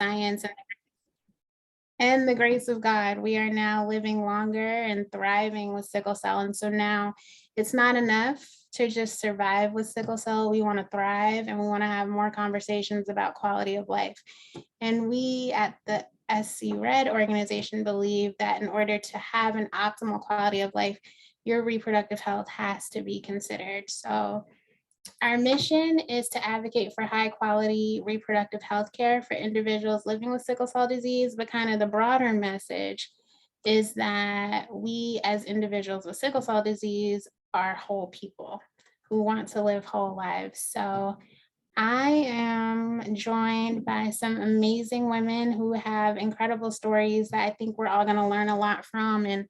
science and the grace of God, we are now living longer and thriving with sickle cell. And so now it's not enough to just survive with sickle cell. We want to thrive and we want to have more conversations about quality of life. And we at the SC Red organization believe that in order to have an optimal quality of life, your reproductive health has to be considered. So our mission is to advocate for high quality reproductive health care for individuals living with sickle cell disease, but kind of the broader message is that we as individuals with sickle cell disease are whole people who want to live whole lives. So I am joined by some amazing women who have incredible stories that I think we're all going to learn a lot from and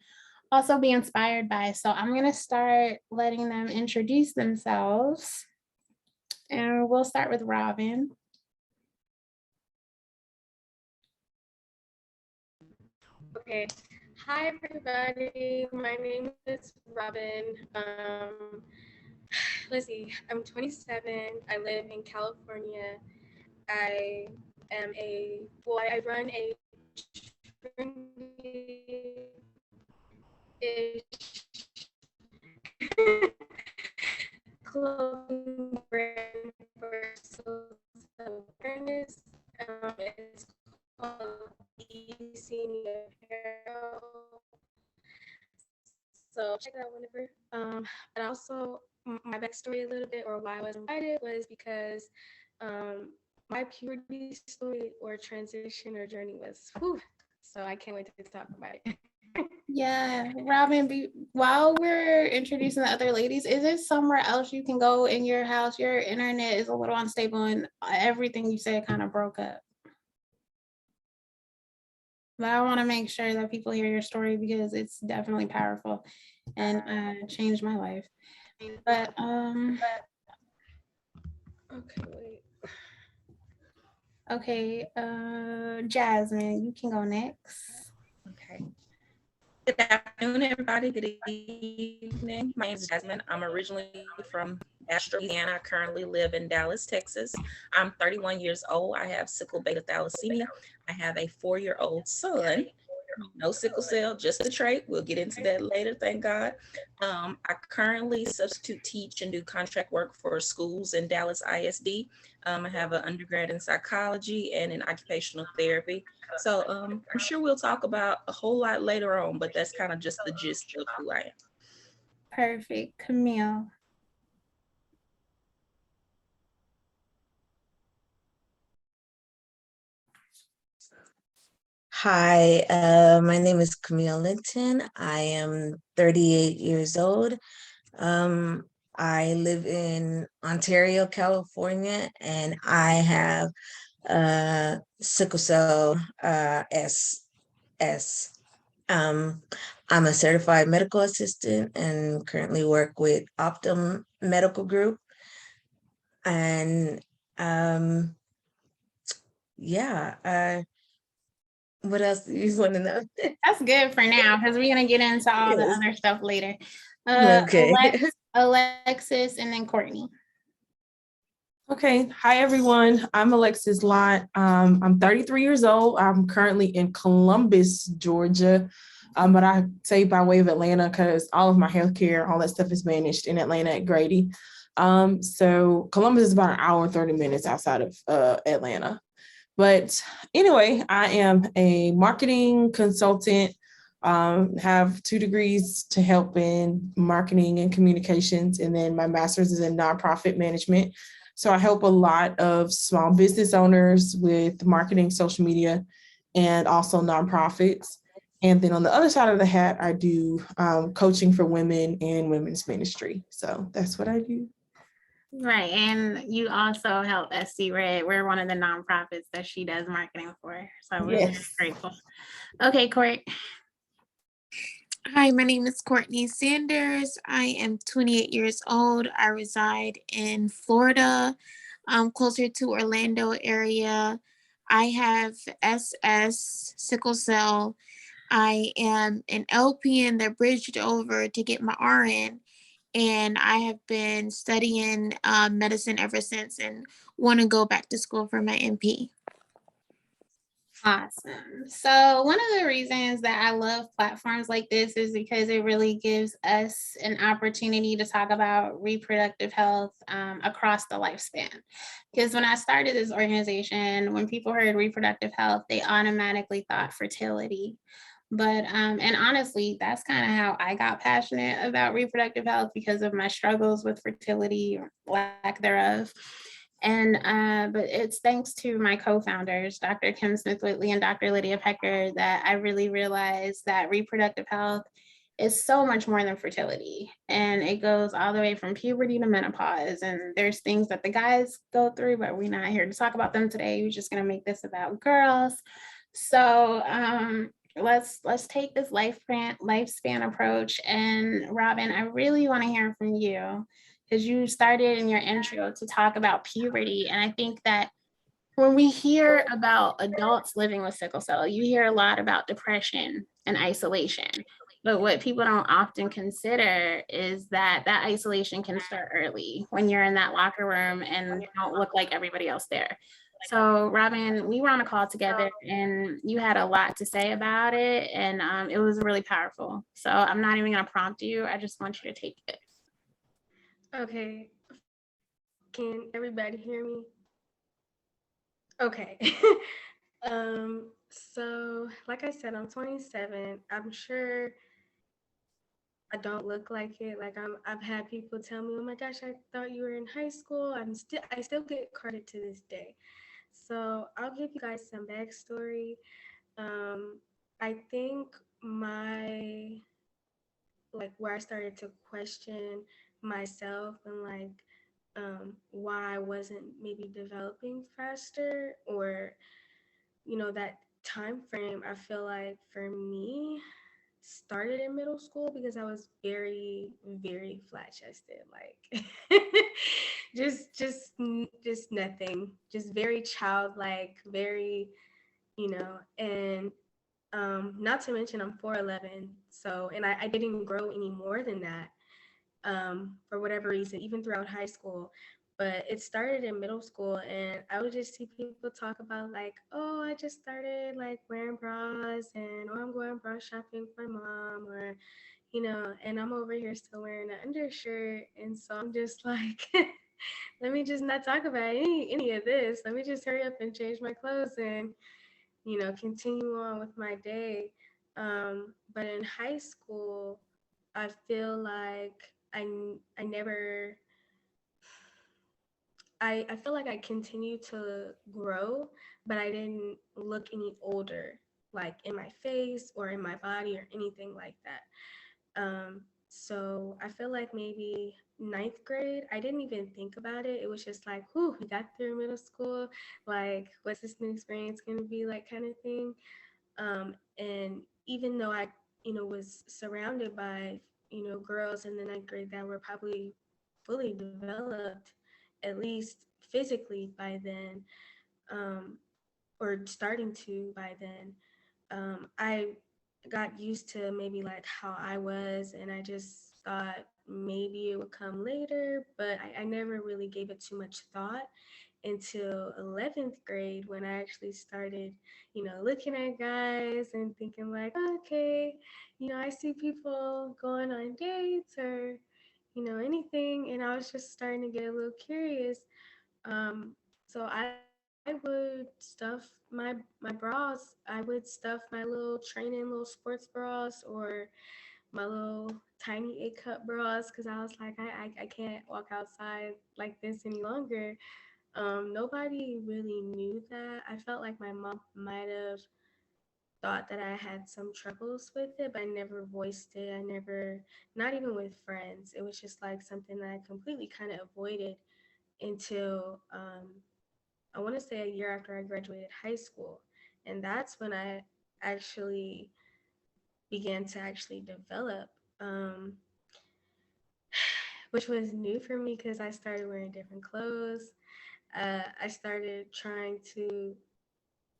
also be inspired by. So I'm going to start letting them introduce themselves. And we'll start with Robin. Okay. Hi, everybody. My name is Robin. Let's see. I'm 27. I live in California. I run a clothing brand for social awareness. It's called Senior Apparel. So check it out whenever. And also my backstory a little bit, or why I was invited, was because my puberty story or transition or journey was whew, so I can't wait to talk about it. Yeah, Robin, while we're introducing the other ladies, is there somewhere else you can go in your house? Your internet is a little unstable and everything you said kind of broke up. But I want to make sure that people hear your story because it's definitely powerful and changed my life. But okay, wait. Okay, Jasmine, you can go next. Okay. Good afternoon, everybody. Good evening. My name is Jasmine. I'm originally from Astro, Louisiana. I currently live in Dallas, Texas. I'm 31 years old. I have sickle beta thalassemia. I have a 4-year-old son. No sickle cell, just a trait. We'll get into that later, thank God. I currently substitute teach and do contract work for schools in Dallas ISD. I have an undergrad in psychology and in occupational therapy. So I'm sure we'll talk about a whole lot later on, but that's kind of just the gist of who I am. Perfect. Camille. Hi, my name is Camille Linton. I am 38 years old. I live in Ontario, California, and I have sickle cell SS. I'm a certified medical assistant and currently work with Optum Medical Group. And what else do you want to know? That's good for now because we're going to get into all the other stuff later. Okay. Alexis and then Courtney. Okay. Hi, everyone. I'm Alexis Lott. I'm 33 years old. I'm currently in Columbus, Georgia. But I say by way of Atlanta because all of my healthcare, all that stuff is managed in Atlanta at Grady. So Columbus is about an hour and 30 minutes outside of Atlanta. But anyway, I am a marketing consultant, have 2 degrees to help in marketing and communications, and then my master's is in nonprofit management. So I help a lot of small business owners with marketing, social media, and also nonprofits. And then on the other side of the hat, I do coaching for women and women's ministry. So that's what I do. Right. And you also help SC Red. We're one of the nonprofits that she does marketing for. So we're really grateful. Okay, Court. Hi, my name is Courtney Sanders. I am 28 years old. I reside in Florida, closer to Orlando area. I have SS, sickle cell. I am an LPN that bridged over to get my RN. And I have been studying medicine ever since and want to go back to school for my NP. Awesome. So one of the reasons that I love platforms like this is because it really gives us an opportunity to talk about reproductive health across the lifespan. Because when I started this organization, when people heard reproductive health, they automatically thought fertility. But and honestly, that's kind of how I got passionate about reproductive health because of my struggles with fertility or lack thereof. And but it's thanks to my co-founders, Dr. Kim Smith Whitley and Dr. Lydia Pecker, that I really realized that reproductive health is so much more than fertility. And it goes all the way from puberty to menopause. And there's things that the guys go through, but we're not here to talk about them today. We're just gonna make this about girls. So let's take this lifespan approach. And Robin, I really want to hear from you because you started in your intro to talk about puberty. And I think that when we hear about adults living with sickle cell, you hear a lot about depression and isolation. But what people don't often consider is that that isolation can start early when you're in that locker room and don't look like everybody else there. So, Robin, we were on a call together and you had a lot to say about it. And it was really powerful. So, I'm not even going to prompt you. I just want you to take it. Okay. Can everybody hear me? Okay. So like I said, I'm 27. I'm sure I don't look like it. Like I've had people tell me, "Oh my gosh, I thought you were in high school." I still get carded to this day. So I'll give you guys some backstory. Um, I think my like where I started to question myself and like why I wasn't maybe developing faster, or that time frame, I feel like for me started in middle school because I was very, very flat chested, like just nothing, just very childlike, very, and not to mention I'm 4'11", so, and I didn't grow any more than that, for whatever reason, even throughout high school. But it started in middle school, and I would just see people talk about like, oh, I just started like wearing bras, and oh, I'm going bra shopping for my mom, or and I'm over here still wearing an undershirt, and so I'm just like, let me just not talk about any of this. Let me just hurry up and change my clothes and continue on with my day. But in high school, I feel like I never I feel like I continued to grow, but I didn't look any older, like in my face or in my body or anything like that. So I feel like maybe ninth grade, I didn't even think about it. It was just like, whew, we got through middle school. Like, what's this new experience going to be like, kind of thing. And even though I, was surrounded by, girls in the ninth grade that were probably fully developed, at least physically by then, um, or starting to by then, I got used to maybe like how I was, and I just thought maybe it would come later, but I never really gave it too much thought until 11th grade when I actually started, looking at guys and thinking like, okay, I see people going on dates or, anything. And I was just starting to get a little curious. So I would stuff my bras. I would stuff my little training little sports bras or my little tiny 8 cup bras because I was like, I can't walk outside like this any longer. Nobody really knew that. I felt like my mom might have thought that I had some troubles with it, but I never voiced it. I never, not even with friends. It was just like something that I completely kind of avoided until I want to say a year after I graduated high school. And that's when I actually began to actually develop, which was new for me because I started wearing different clothes. I started trying to,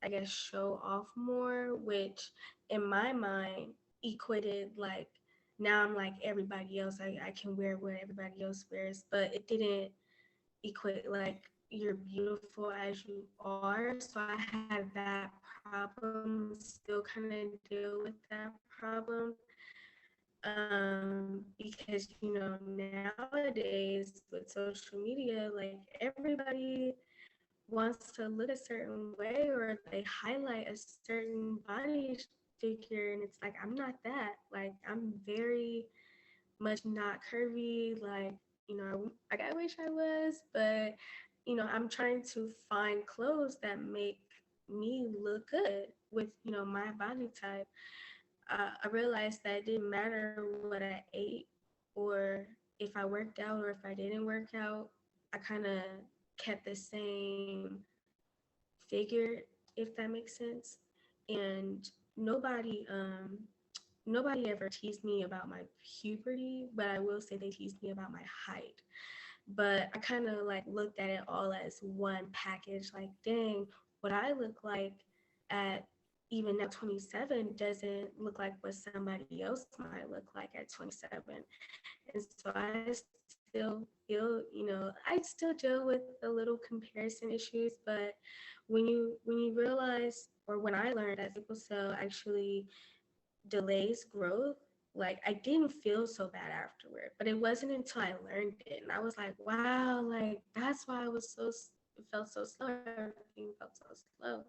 I guess, show off more, which in my mind equated like now I'm like everybody else. I can wear what everybody else wears, but it didn't equate like you're beautiful as you are. So I had that problem, still kind of deal with that problem. Because, you know, nowadays with social media, like everybody wants to look a certain way or they highlight a certain body figure, and it's like, I'm not that. Like, I'm very much not curvy. Like, you know, like I wish I was, but you know, I'm trying to find clothes that make me look good with, you know, my body type. I realized that it didn't matter what I ate or if I worked out or if I didn't work out. I kind of kept the same figure, if that makes sense. And nobody, nobody ever teased me about my puberty, but I will say they teased me about my height. But I kind of like looked at it all as one package. Like, dang, what I look like at even now 27 doesn't look like what somebody else might look like at 27. And so I still feel, you know, I still deal with a little comparison issues, but when you realize, or when I learned that sickle cell actually delays growth, like I didn't feel so bad afterward. But it wasn't until I learned it and I was like, wow, like that's why I was so, it felt so slow. Everything felt so slow.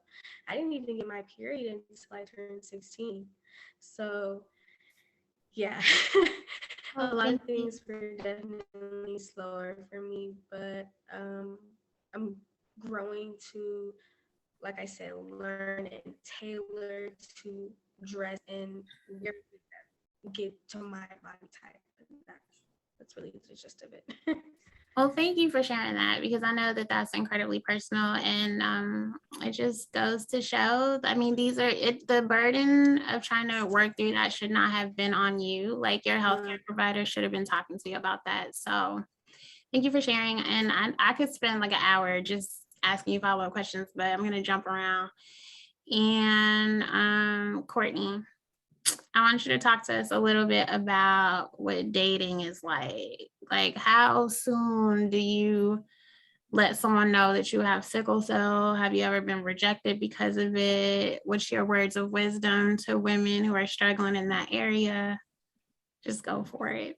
I didn't even get my period until I turned 16. So yeah. A Oh, lot of thank you. things were definitely slower for me, but I'm growing to, like I said, learn and tailor to dress and wear that get to my body type. And that's really the gist of it. Well, thank you for sharing that, because I know that that's incredibly personal, and it just goes to show. I mean, the burden of trying to work through that should not have been on you. Like, your healthcare provider should have been talking to you about that. So thank you for sharing. And I could spend like an hour just asking you follow-up questions, but I'm gonna jump around. And Courtney, I want you to talk to us a little bit about what dating is like. Like, how soon do you let someone know that you have sickle cell? Have you ever been rejected because of it? What's your words of wisdom to women who are struggling in that area? Just go for it.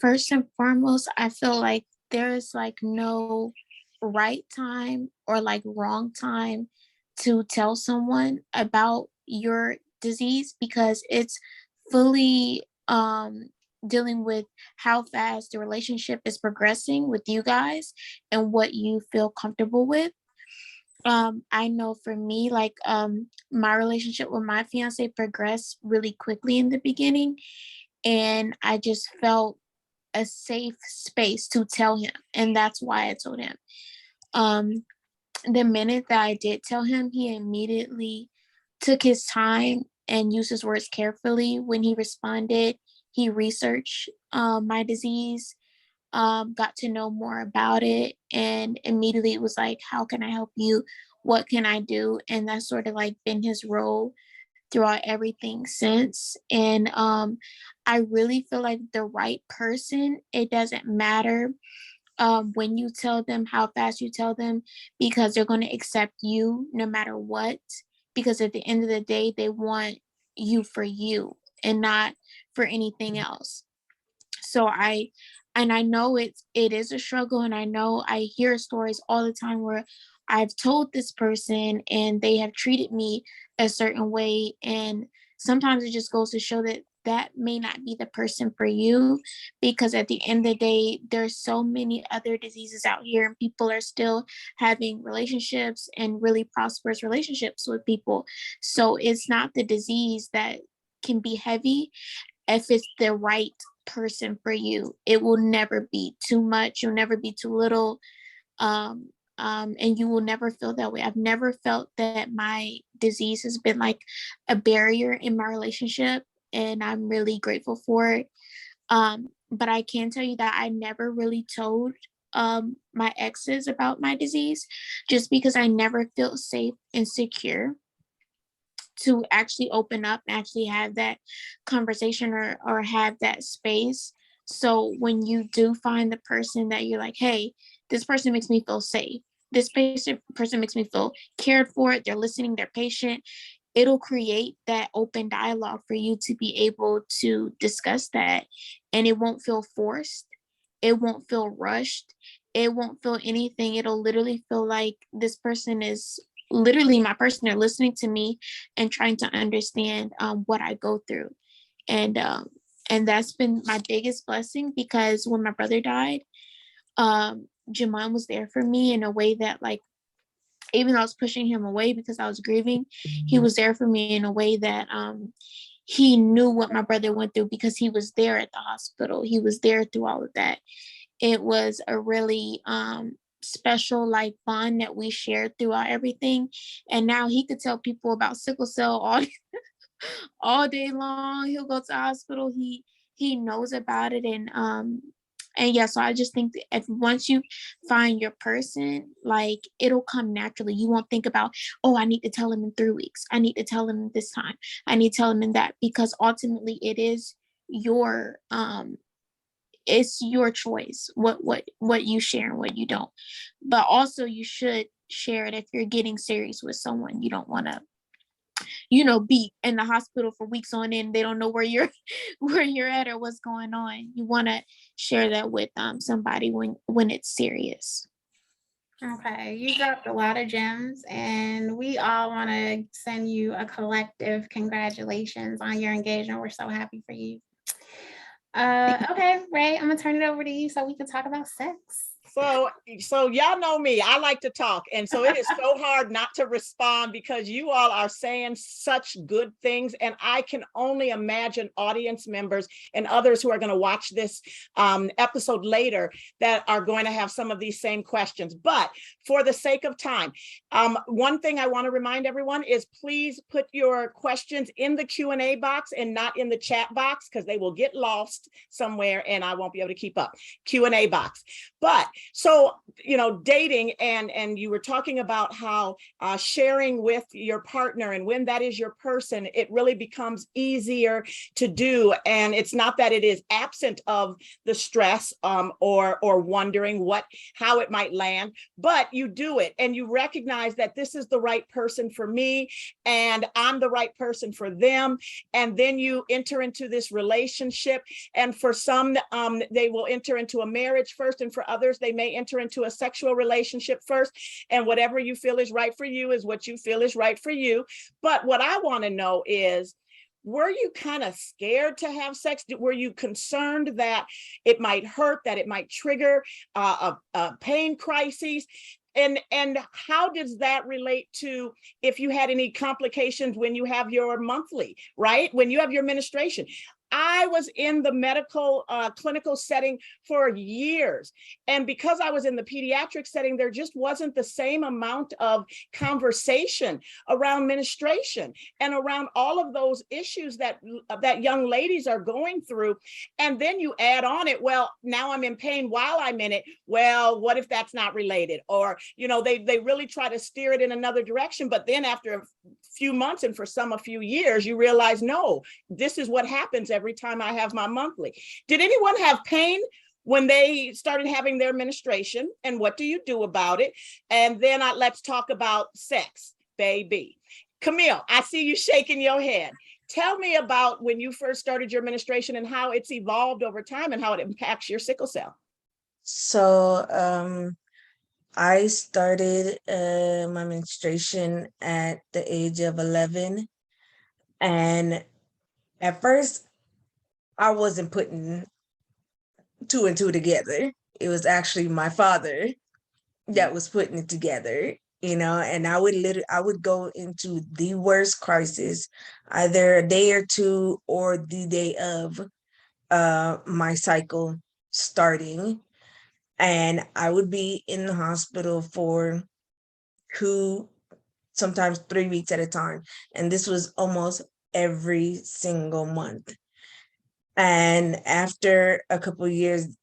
First and foremost, I feel like there's like no right time or like wrong time to tell someone about your disease, because it's fully dealing with how fast the relationship is progressing with you guys and what you feel comfortable with. I know for me, like my relationship with my fiance progressed really quickly in the beginning, and I just felt a safe space to tell him, and that's why I told him. The minute that I did tell him, he immediately took his time and used his words carefully. When he responded, he researched my disease, got to know more about it, and immediately was like, how can I help you? What can I do? And that's sort of like been his role throughout everything since. And I really feel like the right person, it doesn't matter when you tell them, how fast you tell them, because they're going to accept you no matter what. Because at the end of the day, they want you for you and not for anything else. So I know it is a struggle, and I know I hear stories all the time where I've told this person and they have treated me a certain way, and sometimes it just goes to show that that may not be the person for you, because at the end of the day, there's so many other diseases out here and people are still having relationships and really prosperous relationships with people. So it's not the disease that can be heavy. If it's the right person for you, it will never be too much, you'll never be too little, and you will never feel that way. I've never felt that my disease has been like a barrier in my relationship, and I'm really grateful for it. But I can tell you that I never really told my exes about my disease, just because I never felt safe and secure to actually open up and actually have that conversation, or have that space. So when you do find the person that you're like, hey, this person makes me feel safe, this person makes me feel cared for, they're listening, they're patient, it'll create that open dialogue for you to be able to discuss that. And it won't feel forced. It won't feel rushed. It won't feel anything. It'll literally feel like this person is literally my person. They're listening to me and trying to understand what I go through. And that's been my biggest blessing, because when my brother died, Jamon was there for me in a way that, like, even though I was pushing him away because I was grieving, he was there for me in a way that he knew what my brother went through, because he was there at the hospital. He was there through all of that. It was a really special, like, bond that we shared throughout everything. And now he could tell people about sickle cell all day long. He'll go to the hospital. He knows about it. And yeah, so I just think that if once you find your person, like, it'll come naturally. You won't think about, oh, I need to tell him in 3 weeks. I need to tell him this time. I need to tell him in that, because ultimately it is your it's your choice what you share and what you don't. But also you should share it if you're getting serious with someone. You don't want to, be in the hospital for weeks on end. They don't know where you're where you're at or what's going on. You want to share that with somebody when it's serious. Okay, you dropped a lot of gems, and we all want to send you a collective congratulations on your engagement. We're so happy for you. Okay, Rae, I'm gonna turn it over to you so we can talk about sex. So y'all know me, I like to talk. And so it is so hard not to respond, because you all are saying such good things. And I can only imagine audience members and others who are going to watch this episode later that are going to have some of these same questions. But for the sake of time, one thing I want to remind everyone is, please put your questions in the Q&A box and not in the chat box, because they will get lost somewhere and I won't be able to keep up. Q&A box. But so, dating, and you were talking about how sharing with your partner, and when that is your person, it really becomes easier to do. And it's not that it is absent of the stress or wondering how it might land, but you do it and you recognize that this is the right person for me and I'm the right person for them. And then you enter into this relationship. And for some, they will enter into a marriage first, and for others, they may enter into a sexual relationship first, and whatever you feel is right for you is what you feel is right for you. But what I want to know is, were you kind of scared to have sex? Were you concerned that it might hurt, that it might trigger a pain crises? And how does that relate to if you had any complications when you have your monthly, right? When you have your menstruation? I was in the medical clinical setting for years. And because I was in the pediatric setting, there just wasn't the same amount of conversation around menstruation and around all of those issues that young ladies are going through. And then you add on it, well, now I'm in pain while I'm in it. Well, what if that's not related? Or, they really try to steer it in another direction. But then after a few months, and for some a few years, you realize, no, this is what happens every time I have my monthly. Did anyone have pain when they started having their menstruation, and what do you do about it? And then let's talk about sex, baby. Camille, I see you shaking your head. Tell me about when you first started your menstruation and how it's evolved over time and how it impacts your sickle cell. So I started my menstruation at the age of 11. And at first, I wasn't putting 2 and 2 together. It was actually my father that was putting it together, and I would go into the worst crisis, either a day or two or the day of my cycle starting. And I would be in the hospital for 2, sometimes 3 weeks at a time. And this was almost every single month. And after a couple of years,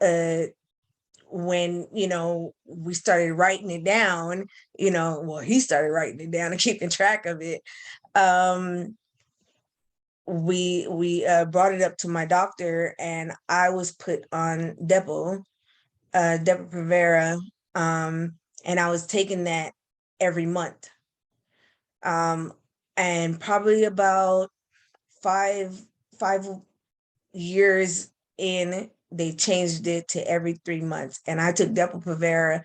when, we started writing it down, he started writing it down and keeping track of it. We brought it up to my doctor, and I was put on Depo-Provera, and I was taking that every month. And probably about five years in, they changed it to every 3 months. And I took Depo-Provera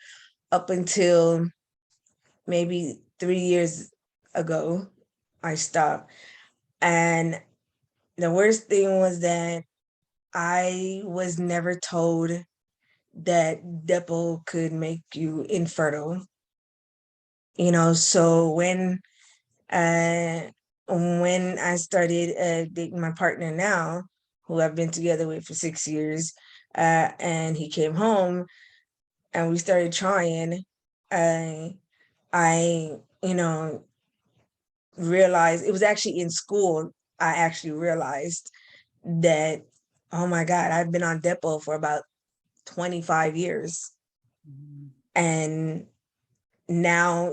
up until maybe 3 years ago. I stopped. And the worst thing was that I was never told that Depo could make you infertile. You know, so when I started dating my partner now, who I've been together with for 6 years, and he came home and we started trying, I realized, it was actually in school, I actually realized that, oh my God, I've been on Depo for about 25 years. And now,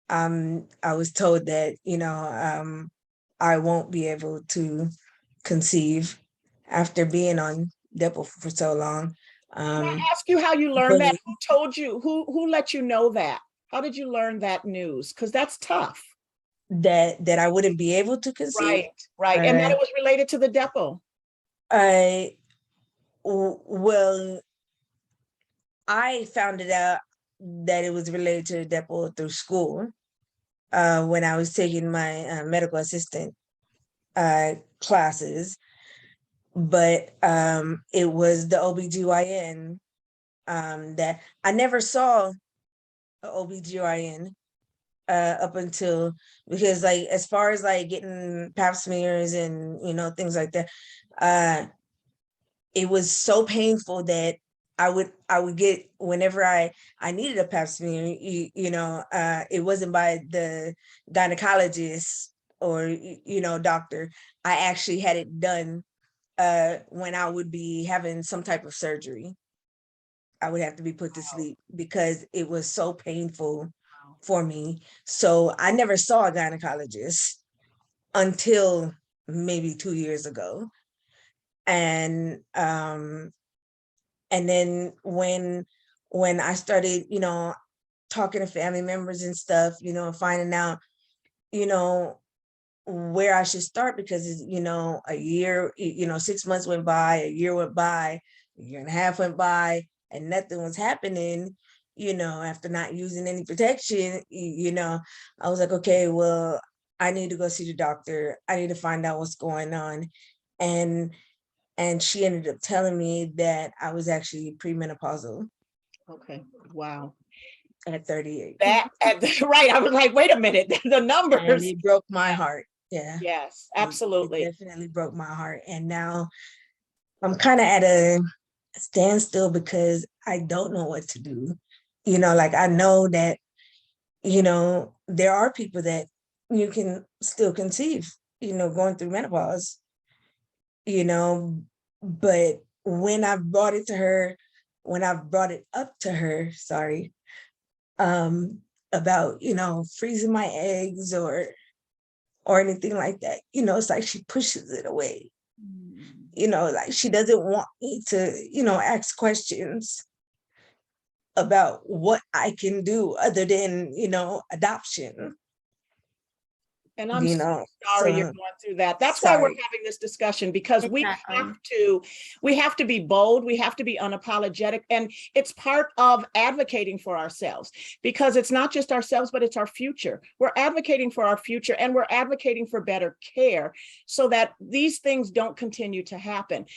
I was told that, I won't be able to conceive after being on Depo for so long. Can I ask you how you learned that? but- Who told you? Who let you know that? How did you learn that news? Because that's tough. that I wouldn't be able to conceive. Right. And that it was related to the Depo. Well, I found it out that it was related to the Depo through school, when I was taking my medical assistant classes. But it was the OBGYN that I never saw a OBGYN up until, because like, as far as like getting pap smears and things like that, it was so painful that I would get, whenever I needed a pap smear, it wasn't by the gynecologist or doctor. I actually had it done when I would be having some type of surgery. I would have to be put to sleep because it was so painful for me. So I never saw a gynecologist until maybe 2 years ago. And then when I started, talking to family members and stuff, finding out, where I should start, because a year, 6 months went by, a year went by, a year and a half went by, and nothing was happening. After not using any protection, I was like, okay, well, I need to go see the doctor. I need to find out what's going on. And she ended up telling me that I was actually premenopausal Okay. Wow. at 38. Right. I was like, wait a minute, the And numbers. it broke my heart. Yeah. Yes, It absolutely. definitely broke my heart. And now I'm kind of at a standstill because I don't know what to do. Like, I know that, there are people that you can still conceive, going through menopause, but when I brought it up to her, sorry, about, freezing my eggs or anything like that, it's like she pushes it away. Like, she doesn't want me to, ask questions about what I can do other than, adoption. And I'm sorry you're so going through that. That's why we're sorry. having this discussion, because Exactly. we have to be bold, we have to be unapologetic, and it's part of advocating for ourselves, because it's not just ourselves, but it's our future. We're advocating for our future, and we're advocating for better care so that these things don't continue to happen.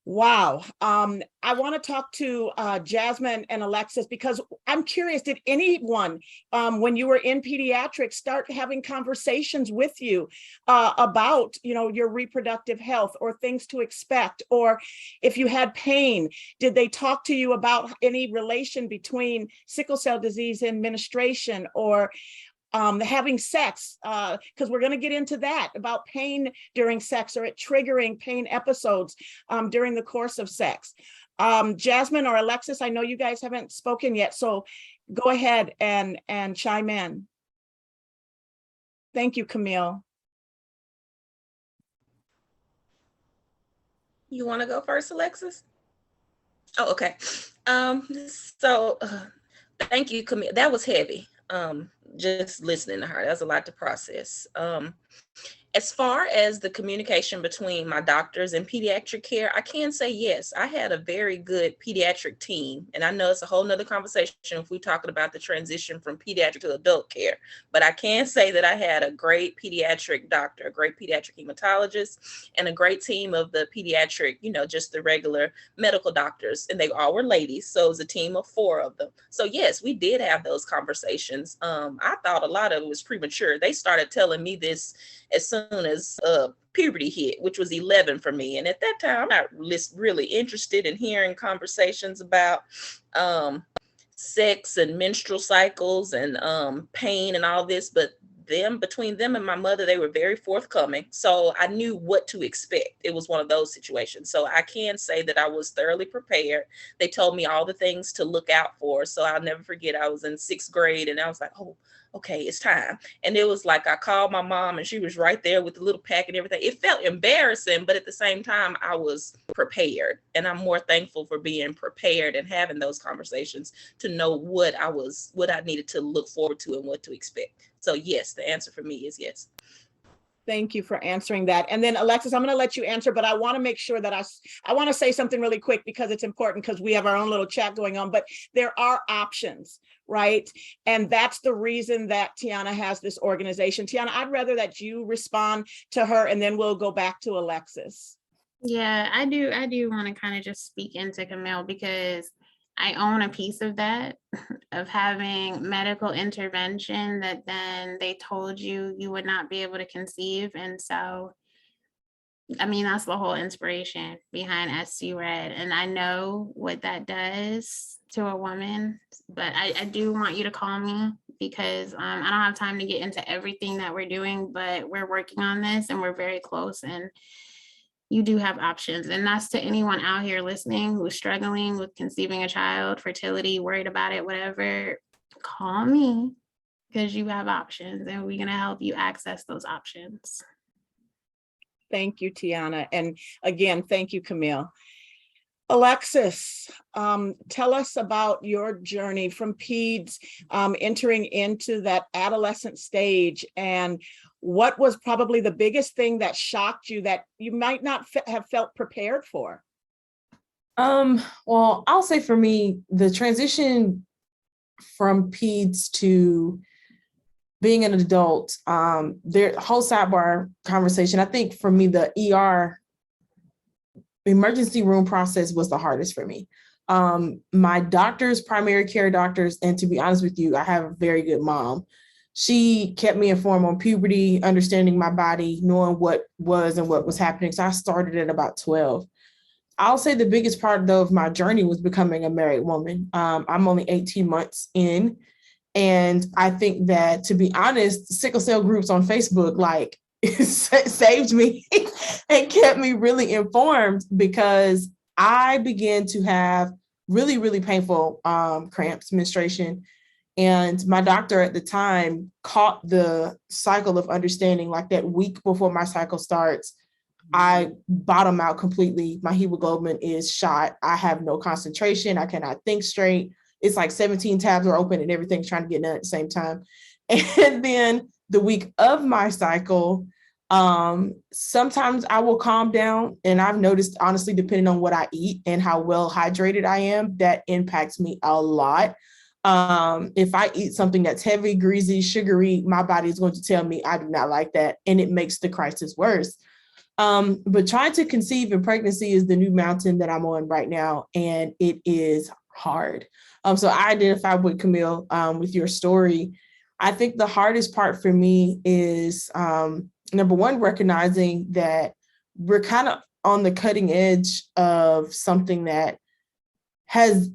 Wow. I want to talk to Jasmine and Alexis, because I'm curious, did anyone, when you were in pediatrics, start having conversations with you about, your reproductive health or things to expect? Or if you had pain, did they talk to you about any relation between sickle cell disease and menstruation, or having sex, because we're going to get into that, about pain during sex, or it triggering pain episodes during the course of sex. Jasmine or Alexis, I know you guys haven't spoken yet, so go ahead and chime in. Thank you, Camille. You want to go first, Alexis? Oh, okay. So thank you, Camille. That was heavy. Just listening to her, that's a lot to process. As far as the communication between my doctors and pediatric care, I can say yes, I had a very good pediatric team. And I know it's a whole nother conversation if we're talking about the transition from pediatric to adult care. But I can say that I had a great pediatric doctor, a great pediatric hematologist, and a great team of the pediatric, just the regular medical doctors. And they all were ladies. So it was a team of 4 of them. So yes, we did have those conversations. I thought a lot of it was premature. They started telling me this as soon as puberty hit, which was 11 for me. And at that time, I'm not really interested in hearing conversations about sex and menstrual cycles and pain and all this. But between them and my mother, they were very forthcoming. So I knew what to expect. It was one of those situations. So I can say that I was thoroughly prepared. They told me all the things to look out for. So I'll never forget, I was in 6th grade and I was like, oh, okay, it's time. And it was like, I called my mom and she was right there with the little pack and everything. It felt embarrassing, but at the same time, I was prepared. And I'm more thankful for being prepared and having those conversations to know what I needed to look forward to and what to expect. So yes, the answer for me is yes. Thank you for answering that. And then Alexis, I'm going to let you answer, but I want to make sure that I want to say something really quick because it's important, because we have our own little chat going on, but there are options, right? And that's the reason that Teonna has this organization. Teonna, I'd rather that you respond to her and then we'll go back to Alexis. Yeah, I do want to kind of just speak into Camille because I own a piece of that, of having medical intervention that then they told you would not be able to conceive. And so, I mean, that's the whole inspiration behind SC Red. And I know what that does to a woman, but I do want you to call me because I don't have time to get into everything that we're doing, but we're working on this and we're very close. And you do have options. And that's to anyone out here listening who's struggling with conceiving a child, fertility, worried about it, whatever, call me because you have options and we're going to help you access those options. Thank you, Teonna. And again, thank you, Camille. Alexis, tell us about your journey from Peds, entering into that adolescent stage, and what was probably the biggest thing that shocked you that you might not have felt prepared for? Well, I'll say for me, the transition from Peds to being an adult, their whole sidebar conversation, I think for me, the ER emergency room process was the hardest for me. My doctors, primary care doctors, and to be honest with you, I have a very good mom. She kept me informed on puberty, understanding my body, knowing what was and what was happening. So I started at about 12. I'll say the biggest part though of my journey was becoming a married woman. I'm only 18 months in. And I think that, to be honest, sickle cell groups on Facebook, like, saved me and kept me really informed, because I began to have really, really painful cramps, menstruation. And my doctor at the time caught the cycle of understanding, like that week before my cycle starts, I bottom out completely. My hemoglobin is shot. I have no concentration. I cannot think straight. It's like 17 tabs are open and everything's trying to get done at the same time. And then the week of my cycle, sometimes I will calm down. And I've noticed, honestly, depending on what I eat and how well hydrated I am, that impacts me a lot. If I eat something that's heavy, greasy, sugary, my body is going to tell me I do not like that. And it makes the crisis worse. But trying to conceive in pregnancy is the new mountain that I'm on right now. And it is hard. So I identify with Camille, with your story. I think the hardest part for me is, number one, recognizing that we're kind of on the cutting edge of something that has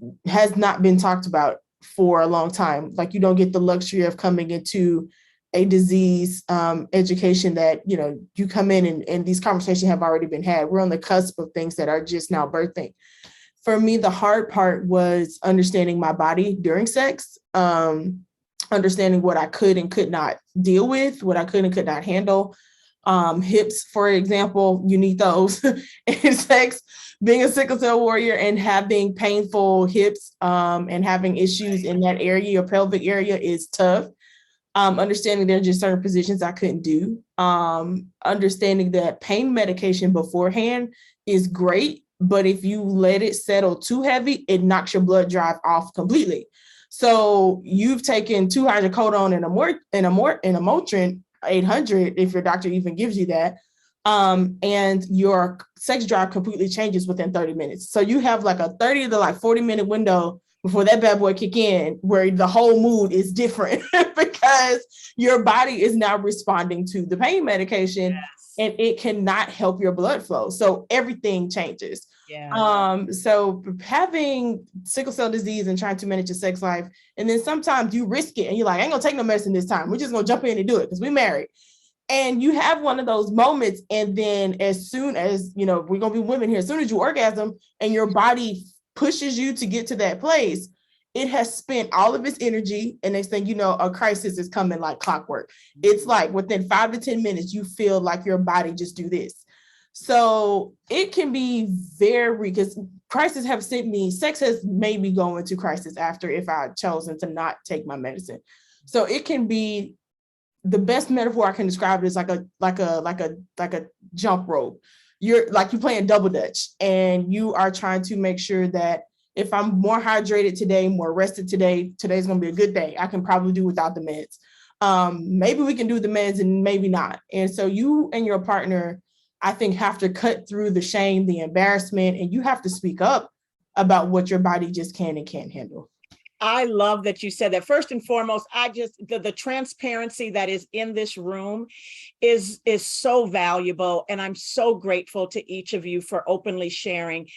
not been talked about for a long time. Like, you don't get the luxury of coming into a disease education that, you come in and these conversations have already been had. We're on the cusp of things that are just now birthing. For me, the hard part was understanding my body during sex, understanding what I could and could not deal with, what I could and could not handle. Hips, for example, you need those in sex. Being a sickle cell warrior and having painful hips and having issues in that area, your pelvic area, is tough. Understanding there are just certain positions I couldn't do. Understanding that pain medication beforehand is great, but if you let it settle too heavy, it knocks your blood drive off completely. So you've taken 2 hydrocodone and a Motrin 800, if your doctor even gives you that, and your sex drive completely changes within 30 minutes. So you have like a 30 to like 40-minute window before that bad boy kick in, where the whole mood is different because your body is now responding to the pain medication. Yes. And it cannot help your blood flow. So everything changes. Yeah. So having sickle cell disease and trying to manage your sex life, and then sometimes you risk it and you're like, I ain't gonna take no medicine this time. We're just gonna jump in and do it because we're married. And you have one of those moments, and then as soon as, you know, we're gonna be women here, as soon as you orgasm and your body pushes you to get to that place, it has spent all of its energy, and next thing you know, a crisis is coming like clockwork. It's like within 5 to 10 minutes, you feel like your body just do this. So it can be very, because crisis have sent me, sex has made me go into crisis after if I chosen to not take my medicine. So it can be, the best metaphor I can describe it is like a jump rope. You're playing double dutch, and you are trying to make sure that if I'm more hydrated today, more rested today, today's gonna be a good day. I can probably do without the meds. Maybe we can do the meds and maybe not. And so you and your partner, I think, have to cut through the shame, the embarrassment, and you have to speak up about what your body just can and can't handle. I love that you said that. First and foremost, the transparency that is in this room is so valuable. And I'm so grateful to each of you for openly sharing,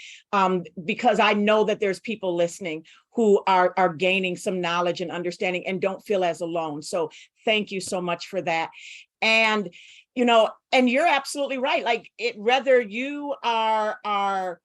because I know that there's people listening who are gaining some knowledge and understanding and don't feel as alone. So thank you so much for that. And, you know, and you're absolutely right. Like whether you are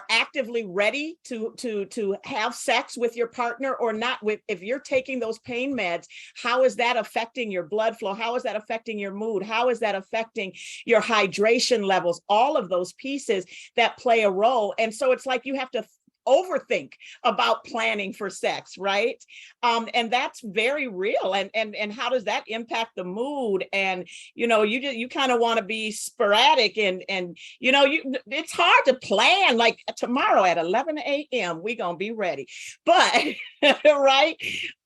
actively ready to have sex with your partner or not, if you're taking those pain meds, how is that affecting your blood flow? How is that affecting your mood? How is that affecting your hydration levels? All of those pieces that play a role. And so it's like you have to overthink about planning for sex, right? And that's very real. And how does that impact the mood? And, you know, you kind of want to be sporadic and, you know, it's hard to plan like tomorrow at 11 a.m. we're going to be ready, but, right.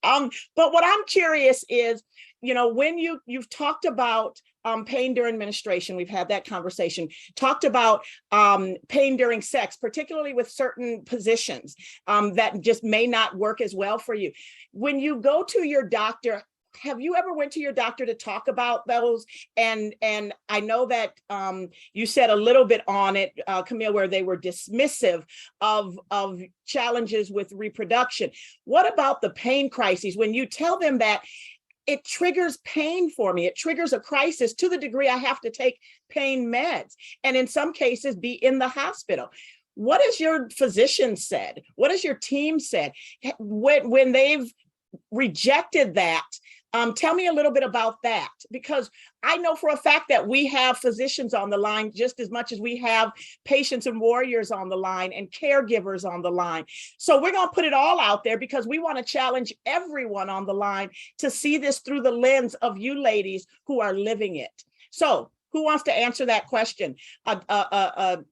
But what I'm curious is, you know, when you've talked about pain during menstruation, we've had that conversation, talked about pain during sex, particularly with certain positions that just may not work as well for you. When you go to your doctor, have you ever went to your doctor to talk about those? And I know that you said a little bit on it, Camille, where they were dismissive of challenges with reproduction. What about the pain crises? When you tell them that, it triggers pain for me. It triggers a crisis to the degree I have to take pain meds, and in some cases be in the hospital. What has your physician said? What has your team said when they've rejected that? Tell me a little bit about that, because I know for a fact that we have physicians on the line just as much as we have patients and warriors on the line and caregivers on the line. So we're going to put it all out there because we want to challenge everyone on the line to see this through the lens of you ladies who are living it. So who wants to answer that question?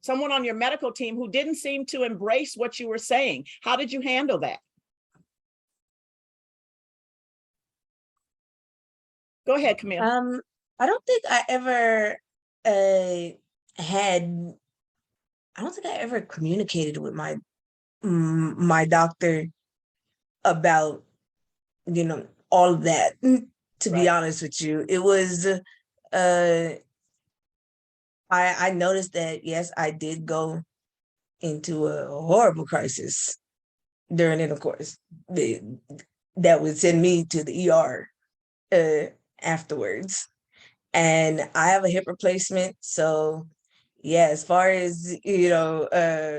Someone on your medical team who didn't seem to embrace what you were saying. How did you handle that? Go ahead, Camille. I don't think I ever communicated with my doctor about, you know, all of that, to be honest with you. It was I noticed that, yes, I did go into a horrible crisis during intercourse that would send me to the ER afterwards. And I have a hip replacement, so yeah, as far as, you know,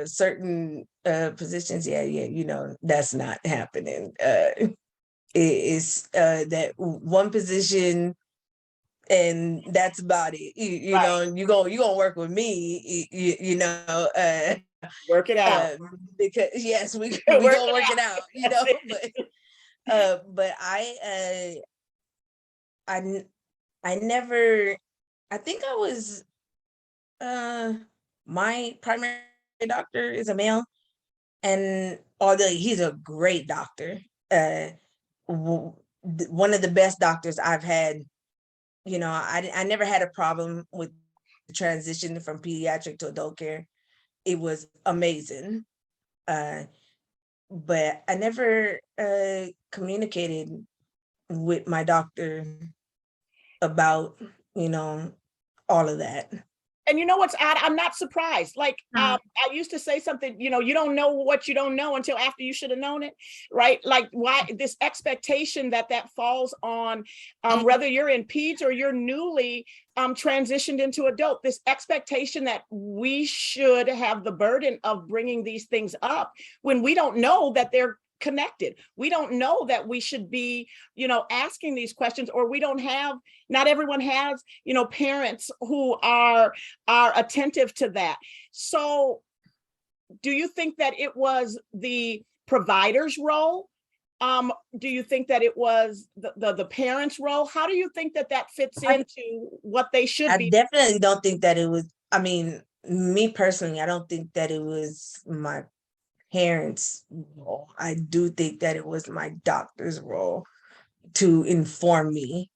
certain positions, yeah, you know, that's not happening. It's that one position and that's about it. You Right. know, you gonna work with me, you know, Work it out. because yes, we Work gonna it work out. it out, you That's know, it. but I never, I think I was, my primary doctor is a male, and although he's a great doctor, one of the best doctors I've had, you know, I never had a problem with the transition from pediatric to adult care. It was amazing. But I never communicated with my doctor about, you know, all of that. And you know what's odd? I'm not surprised. Like Uh, I used to say something, you know, you don't know what you don't know until after you should have known it, right? Like why this expectation that falls on whether you're in peds or you're newly transitioned into adult, this expectation that we should have the burden of bringing these things up when we don't know that they're connected. We don't know that we should be, you know, asking these questions, or we don't have, not everyone has, you know, parents who are attentive to that. So do you think that it was the provider's role? Do you think that it was the parents' role? How do you think that fits into what they should I be? definitely don't think that it was, I mean, me personally, I don't think that it was my parents' role. I do think that it was my doctor's role to inform me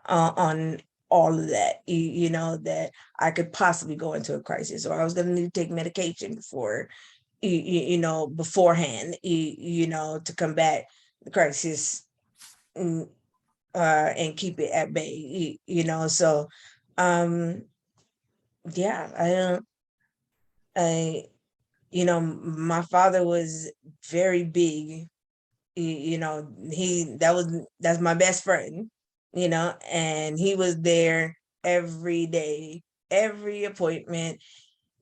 on all of that, you know, that I could possibly go into a crisis, or I was going to need to take medication before, you know, beforehand, you know, to combat the crisis, and keep it at bay, you know. So, yeah, I don't, you know, my father was very big, you know, that's my best friend, you know, and he was there every day, every appointment.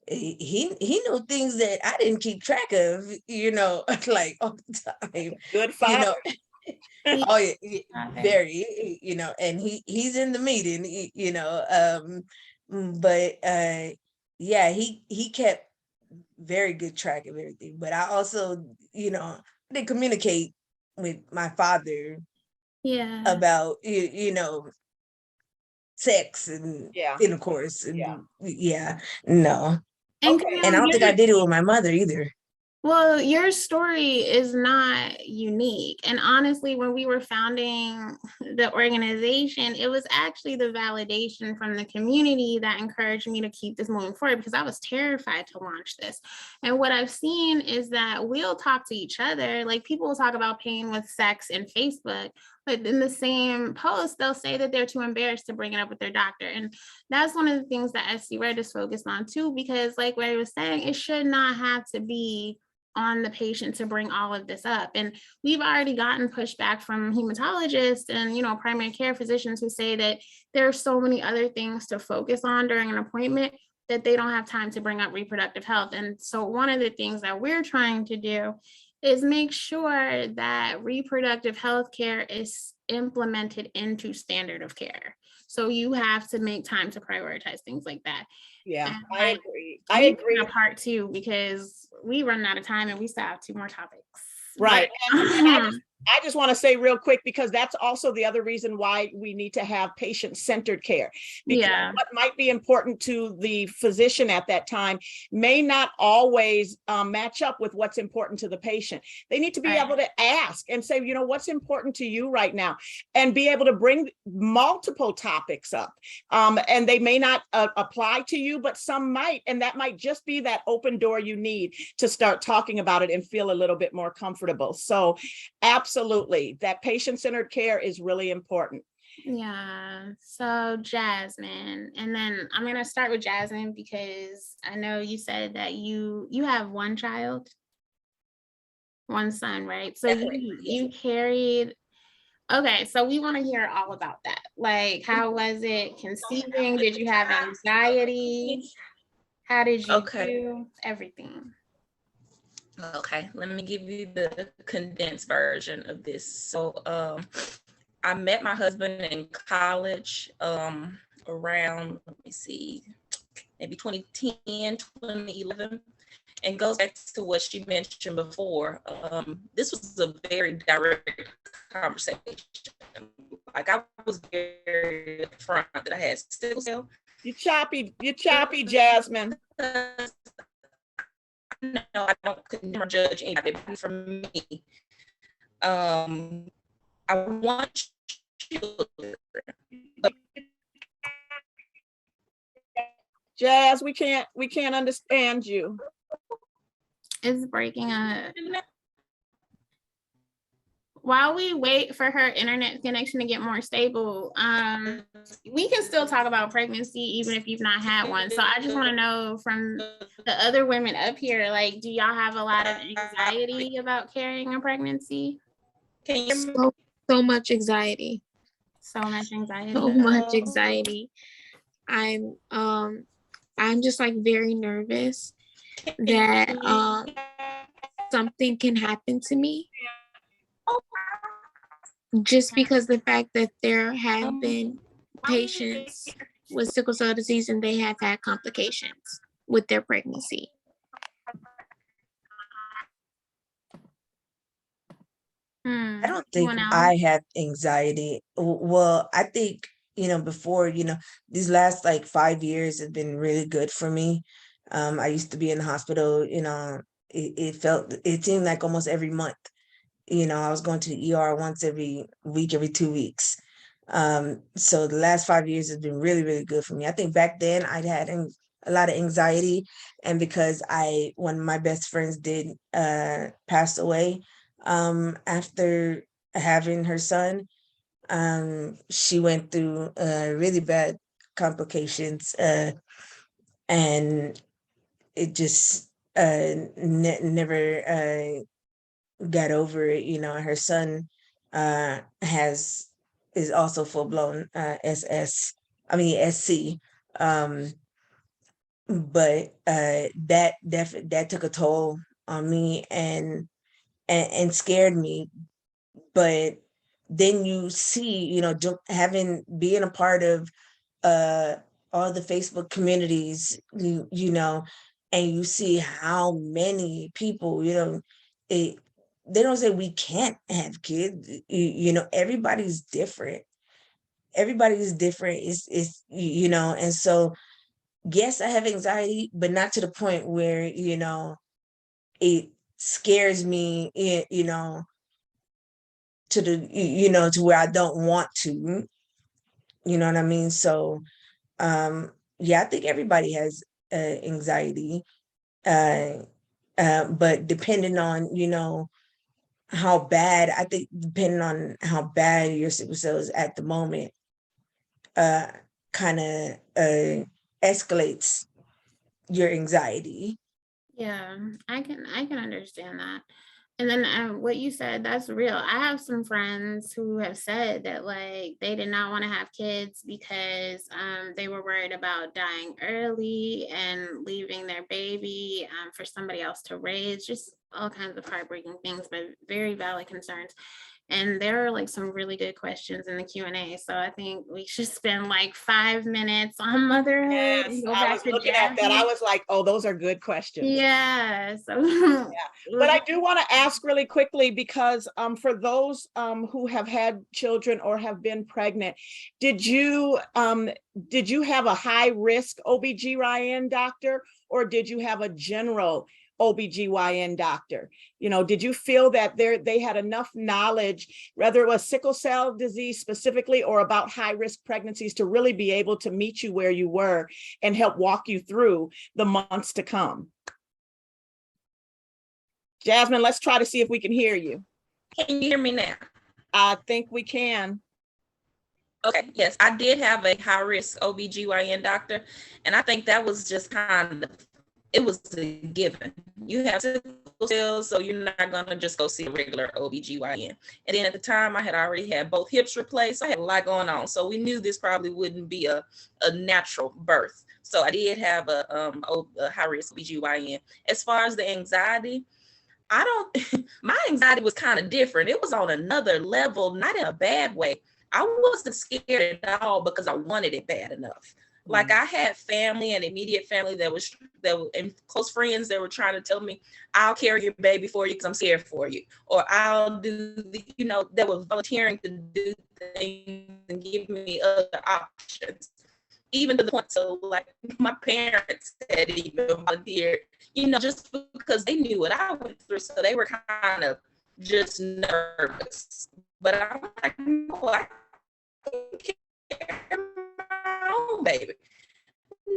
He knew things that I didn't keep track of, you know, like all the time, Good you father. know. Oh yeah, Okay. very, you know, and he's in the meeting, you know, but yeah, he kept very good track of everything. But I also, you know, I didn't communicate with my father Yeah. about, you know, sex and Yeah. intercourse, Yeah. and yeah, no. And Okay. And I don't think I you're- did it with my mother either. Well, your story is not unique. And honestly, when we were founding the organization, it was actually the validation from the community that encouraged me to keep this moving forward, because I was terrified to launch this. And what I've seen is that we'll talk to each other. Like people will talk about pain with sex in Facebook, but in the same post, they'll say that they're too embarrassed to bring it up with their doctor. And that's one of the things that SC Red is focused on too, because like Rae was saying, it should not have to be on the patient to bring all of this up. And we've already gotten pushback from hematologists and, you know, primary care physicians who say that there are so many other things to focus on during an appointment that they don't have time to bring up reproductive health. And so one of the things that we're trying to do is make sure that reproductive health care is implemented into standard of care. So you have to make time to prioritize things like that. Yeah, And I like, agree. we I need agree. a part two because we run out of time and we still have 2 more topics. Right. But, And I just want to say real quick, because that's also the other reason why we need to have patient-centered care. Because yeah, what might be important to the physician at that time may not always match up with what's important to the patient. They need to be Right. able to ask and say, you know, what's important to you right now, and be able to bring multiple topics up. And they may not apply to you, but some might, and that might just be that open door you need to start talking about it and feel a little bit more comfortable. So absolutely, that patient-centered care is really important. yeah. So Jasmine, and then I'm gonna start with Jasmine because I know you said that you have one child, one son, right? So you carried. Okay, so we want to hear all about that. Like, how was it conceiving? Did you have anxiety? How did you Okay. do? Everything. Okay, let me give you the condensed version of this. So I met my husband in college around, let me see, maybe 2010, 2011, and goes back to what she mentioned before. This was a very direct conversation. Like I was very upfront that I had sickle cell. You choppy, Jasmine. No, I don't condemn or judge anybody. For me, I want children. Jazz, we can't understand you. It's breaking up. While we wait for her internet connection to get more stable, we can still talk about pregnancy even if you've not had one. So I just want to know from the other women up here, like, do y'all have a lot of anxiety about carrying a pregnancy? So much anxiety. So much anxiety. So much anxiety. I'm just like very nervous that something can happen to me. Just because the fact that there have been patients with sickle cell disease and they have had complications with their pregnancy. I don't think I have anxiety. Well, I think, before, these last like 5 years have been really good for me. I used to be in the hospital, it seemed like almost every month. I was going to the ER once every week, every 2 weeks. So the last 5 years has been really, really good for me. I think back then I'd had a lot of anxiety, and because one of my best friends did pass away after having her son. She went through really bad complications, and it just never got over it. Her son is also full-blown SC. But that took a toll on me and scared me. But then you see, being a part of all the Facebook communities, and you see how many people, they don't say we can't have kids. Everybody's different. Everybody's different. And so yes, I have anxiety, but not to the point where, it scares me, to where I don't want to, you know what I mean? So, I think everybody has anxiety, but depending on, how bad, I think depending on how bad your sickle cell is at the moment, kind of escalates your anxiety. Yeah, I can understand that. And then what you said, that's real. I have some friends who have said that like they did not want to have kids because they were worried about dying early and leaving their baby for somebody else to raise, just all kinds of heartbreaking things, but very valid concerns. And there are like some really good questions in the Q&A. So I think we should spend like 5 minutes on motherhood. Yes, I was looking at that. I was like, oh, those are good questions. Yeah. So yeah. But I do want to ask really quickly, because for those who have had children or have been pregnant, did you have a high risk OBGYN doctor, or did you have a general OBGYN doctor? Did you feel that they had enough knowledge, whether it was sickle cell disease specifically or about high risk pregnancies, to really be able to meet you where you were and help walk you through the months to come? Jasmine, let's try to see if we can hear you. Can you hear me now? I think we can. Okay, yes, I did have a high risk OBGYN doctor, and I think that was just it was a given. You have sickle cell, so you're not gonna just go see a regular OBGYN. And then at the time I had already had both hips replaced. I had a lot going on. So we knew this probably wouldn't be a natural birth. So I did have a high risk OBGYN. As far as the anxiety, my anxiety was kind of different. It was on another level, not in a bad way. I wasn't scared at all because I wanted it bad enough. Like I had family and immediate family that were and close friends that were trying to tell me, I'll carry your baby for you because I'm scared for you, or I'll do the, that were volunteering to do things and give me other options. Even to the point, so like my parents had even volunteered, just because they knew what I went through, so they were kind of just nervous. But I'm like, no, I can carry my own baby.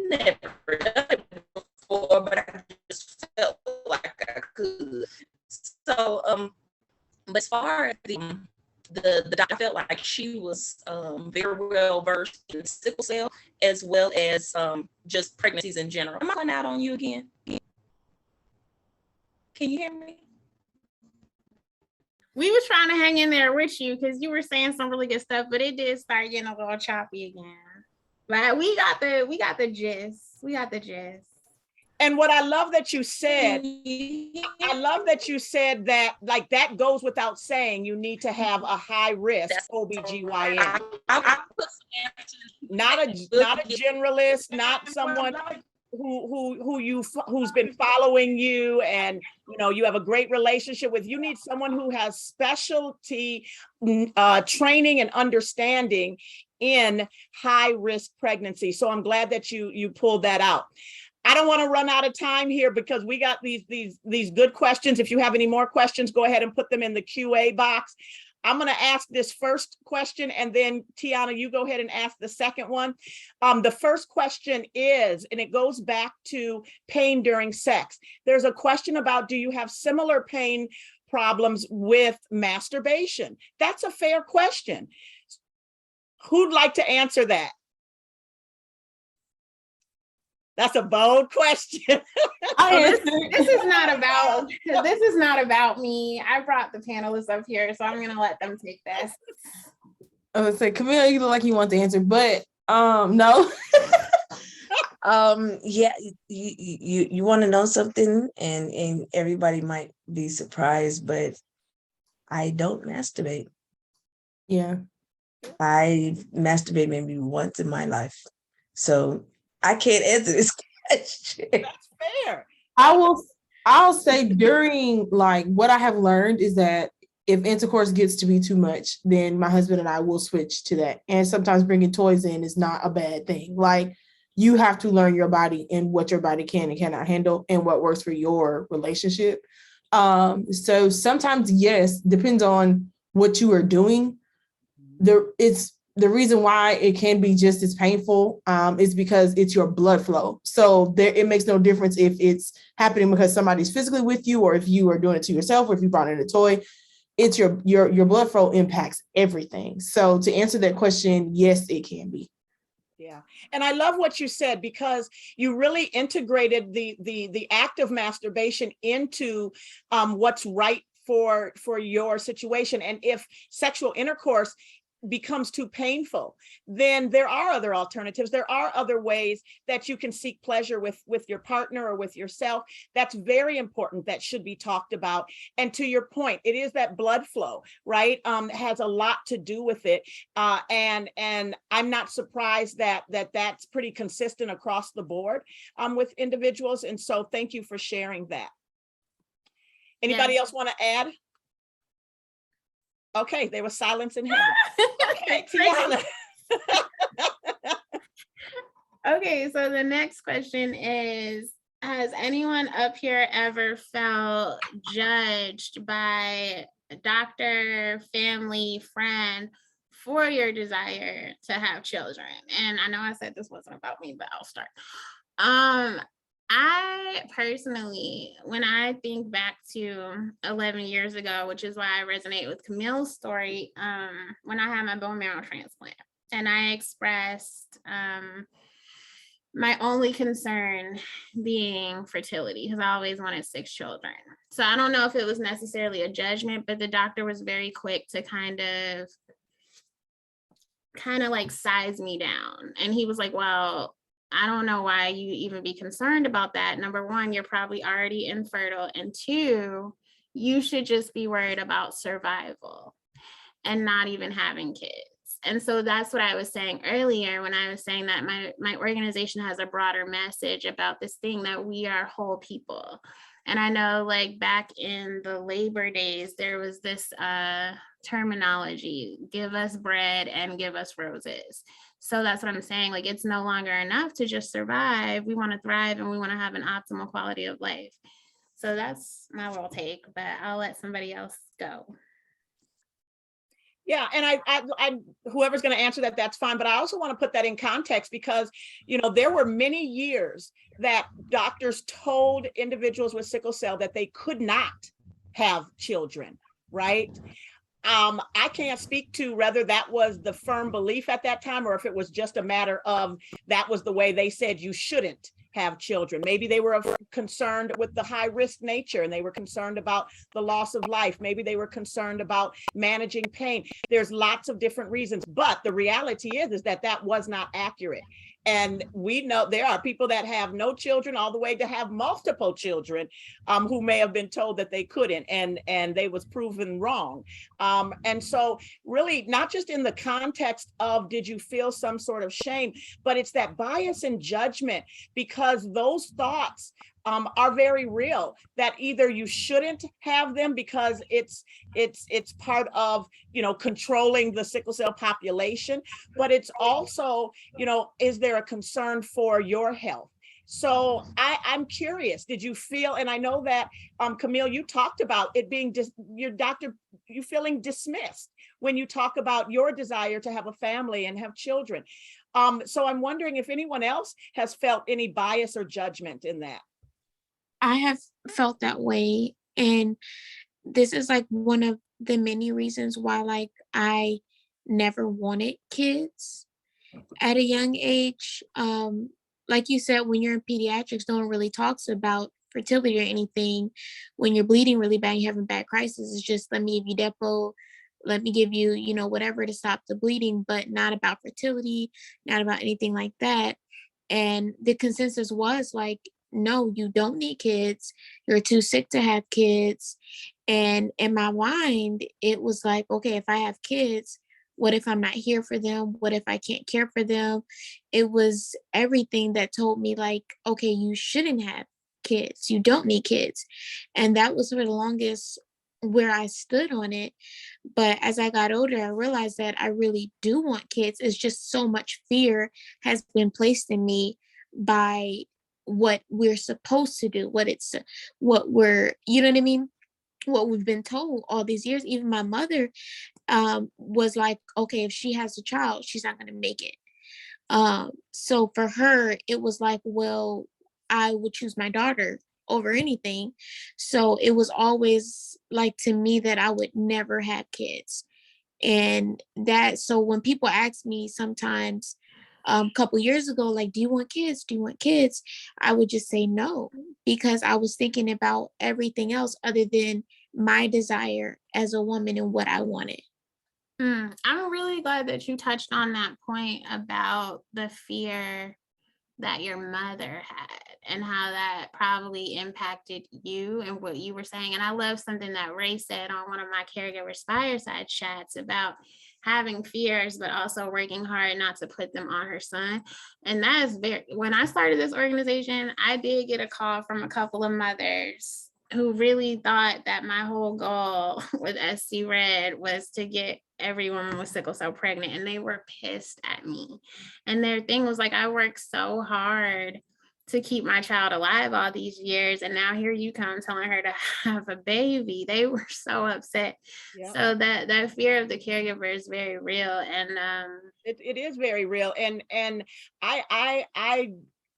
Never done it before, but I just felt like I could. So, but as far as the doctor, felt like she was very well versed in sickle cell as well as just pregnancies in general. Am I going out on you again? Can you hear me? We was trying to hang in there with you because you were saying some really good stuff, but it did start getting a little choppy again. But we got the gist. We got the gist. And what I love that you said, I love that you said that, like, that goes without saying, you need to have a high risk OBGYN. Not a generalist, not someone who's been following you and you have a great relationship with. You need someone who has specialty training and understanding in high risk pregnancy. So I'm glad that you pulled that out. I don't want to run out of time here because we got these good questions. If you have any more questions, go ahead and put them in the QA box. I'm going to ask this first question, and then Teonna, you go ahead and ask the second one. The first question is, and it goes back to pain during sex. There's a question about, do you have similar pain problems with masturbation? That's a fair question. Who'd like to answer that? That's a bold question. This is not about me. I brought the panelists up here, so I'm gonna let them take this. I would say, Camille, you look like you want the answer, but no. Yeah, you want to know something, and everybody might be surprised, but I don't masturbate. Yeah. I masturbate maybe once in my life. So I can't answer this question. That's fair. I'll say during, like, what I have learned is that if intercourse gets to be too much, then my husband and I will switch to that. And sometimes bringing toys in is not a bad thing. Like, you have to learn your body and what your body can and cannot handle and what works for your relationship. So sometimes, yes, depends on what you are doing. The reason why it can be just as painful is because it's your blood flow. So it makes no difference if it's happening because somebody's physically with you, or if you are doing it to yourself, or if you brought in a toy. It's your blood flow impacts everything. So to answer that question, yes, it can be. Yeah. And I love what you said, because you really integrated the act of masturbation into what's right for your situation. And if sexual intercourse becomes too painful, then there are other alternatives. There are other ways that you can seek pleasure with your partner or with yourself. That's very important. That should be talked about. And to your point, it is that blood flow, right? Has a lot to do with it. And I'm not surprised that's pretty consistent across the board with individuals. And so thank you for sharing that. Anybody else want to add? Okay, there was silence in heaven. Okay, Teonna. Okay, so the next question is, has anyone up here ever felt judged by a doctor, family, friend for your desire to have children? And I know I said this wasn't about me, but I'll start. I personally, when I think back to 11 years ago, which is why I resonate with Camille's story, when I had my bone marrow transplant, and I expressed my only concern being fertility, because I always wanted 6 children. So I don't know if it was necessarily a judgment, but the doctor was very quick to kind of like size me down. And he was like, well, I don't know why you even be concerned about that. Number one, you're probably already infertile. And 2, you should just be worried about survival and not even having kids. And so that's what I was saying earlier when I was saying that my organization has a broader message about this thing that we are whole people. And I know like back in the labor days, there was this terminology, give us bread and give us roses. So that's what I'm saying. Like, it's no longer enough to just survive. We want to thrive and we want to have an optimal quality of life. So that's my little take, but I'll let somebody else go. Yeah, and I whoever's going to answer that, that's fine. But I also want to put that in context because, you know, there were many years that doctors told individuals with sickle cell that they could not have children, right? I can't speak to whether that was the firm belief at that time or if it was just a matter of that was the way they said you shouldn't have children. Maybe they were concerned with the high risk nature and they were concerned about the loss of life. Maybe they were concerned about managing pain. There's lots of different reasons, but the reality is that that was not accurate. And we know there are people that have no children all the way to have multiple children who may have been told that they couldn't, and they was proven wrong. And so really not just in the context of did you feel some sort of shame, but it's that bias and judgment, because those thoughts are very real, that either you shouldn't have them because it's part of, you know, controlling the sickle cell population, but it's also, you know, is there a concern for your health? So I'm curious, did you feel, and I know that Camille, you talked about it being your doctor, you feeling dismissed when you talk about your desire to have a family and have children. So I'm wondering if anyone else has felt any bias or judgment in that. I have felt that way. And this is like one of the many reasons why like I never wanted kids at a young age. Like you said, when you're in pediatrics, no one really talks about fertility or anything. When you're bleeding really bad, you're having bad crisis, it's just let me give you Depo, let me give you, you know, whatever to stop the bleeding, but not about fertility, not about anything like that. And the consensus was like, no, you don't need kids. You're too sick to have kids. And in my mind, it was like, okay, if I have kids, what if I'm not here for them? What if I can't care for them? It was everything that told me like, okay, you shouldn't have kids. You don't need kids. And that was for the longest where I stood on it. But as I got older, I realized that I really do want kids. It's just so much fear has been placed in me by what we're supposed to do, what we're, you know what I mean? What we've been told all these years. Even my mother was like, okay, if she has a child, she's not going to make it. So for her, it was like, well, I would choose my daughter over anything. So it was always like to me that I would never have kids. And that, so when people ask me sometimes, a couple years ago, like, do you want kids? Do you want kids? I would just say no, because I was thinking about everything else other than my desire as a woman and what I wanted. I'm really glad that you touched on that point about the fear that your mother had and how that probably impacted you and what you were saying. And I love something that Rae said on one of my caregiver fireside chats about having fears, but also working hard not to put them on her son. And that is when I started this organization, I did get a call from a couple of mothers who really thought that my whole goal with SC Red was to get every woman with sickle cell pregnant, and they were pissed at me. And their thing was like, I worked so hard to keep my child alive all these years, and now here you come telling her to have a baby. They were so upset. Yep. So that fear of the caregiver is very real, and it is very real. And I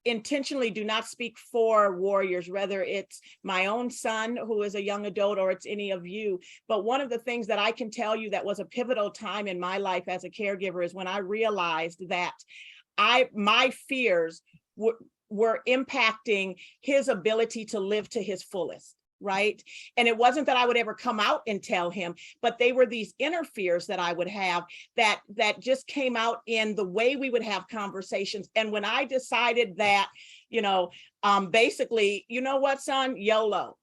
intentionally do not speak for warriors, whether it's my own son who is a young adult or it's any of you. But one of the things that I can tell you that was a pivotal time in my life as a caregiver is when I realized that my fears were impacting his ability to live to his fullest. Right. And it wasn't that I would ever come out and tell him, but they were these inner fears that I would have that just came out in the way we would have conversations. And when I decided that, you know, basically, you know what, son, YOLO,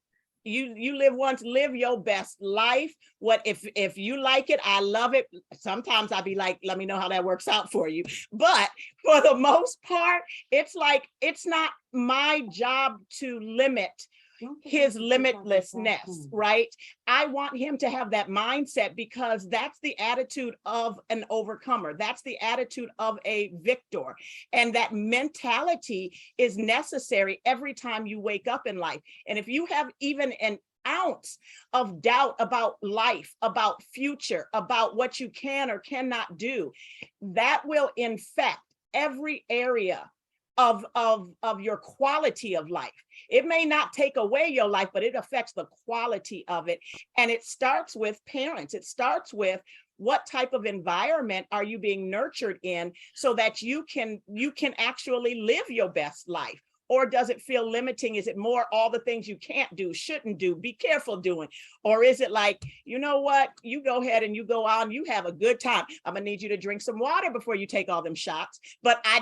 you live once, live your best life. What if you like it, I love it. Sometimes I'll be like, let me know how that works out for you. But for the most part, it's like, it's not my job to limit his limitlessness, right? I want him to have that mindset, because that's the attitude of an overcomer. That's the attitude of a victor. And that mentality is necessary every time you wake up in life. And if you have even an ounce of doubt about life, about future, about what you can or cannot do, that will infect every area of your quality of life. It may not take away your life, but it affects the quality of it. And it starts with parents. It starts with what type of environment are you being nurtured in, so that you can actually live your best life. Or does it feel limiting? Is it more all the things you can't do, shouldn't do, be careful doing? Or is it like, you know what, you go ahead and you go on, you have a good time. I'm gonna need you to drink some water before you take all them shots. But I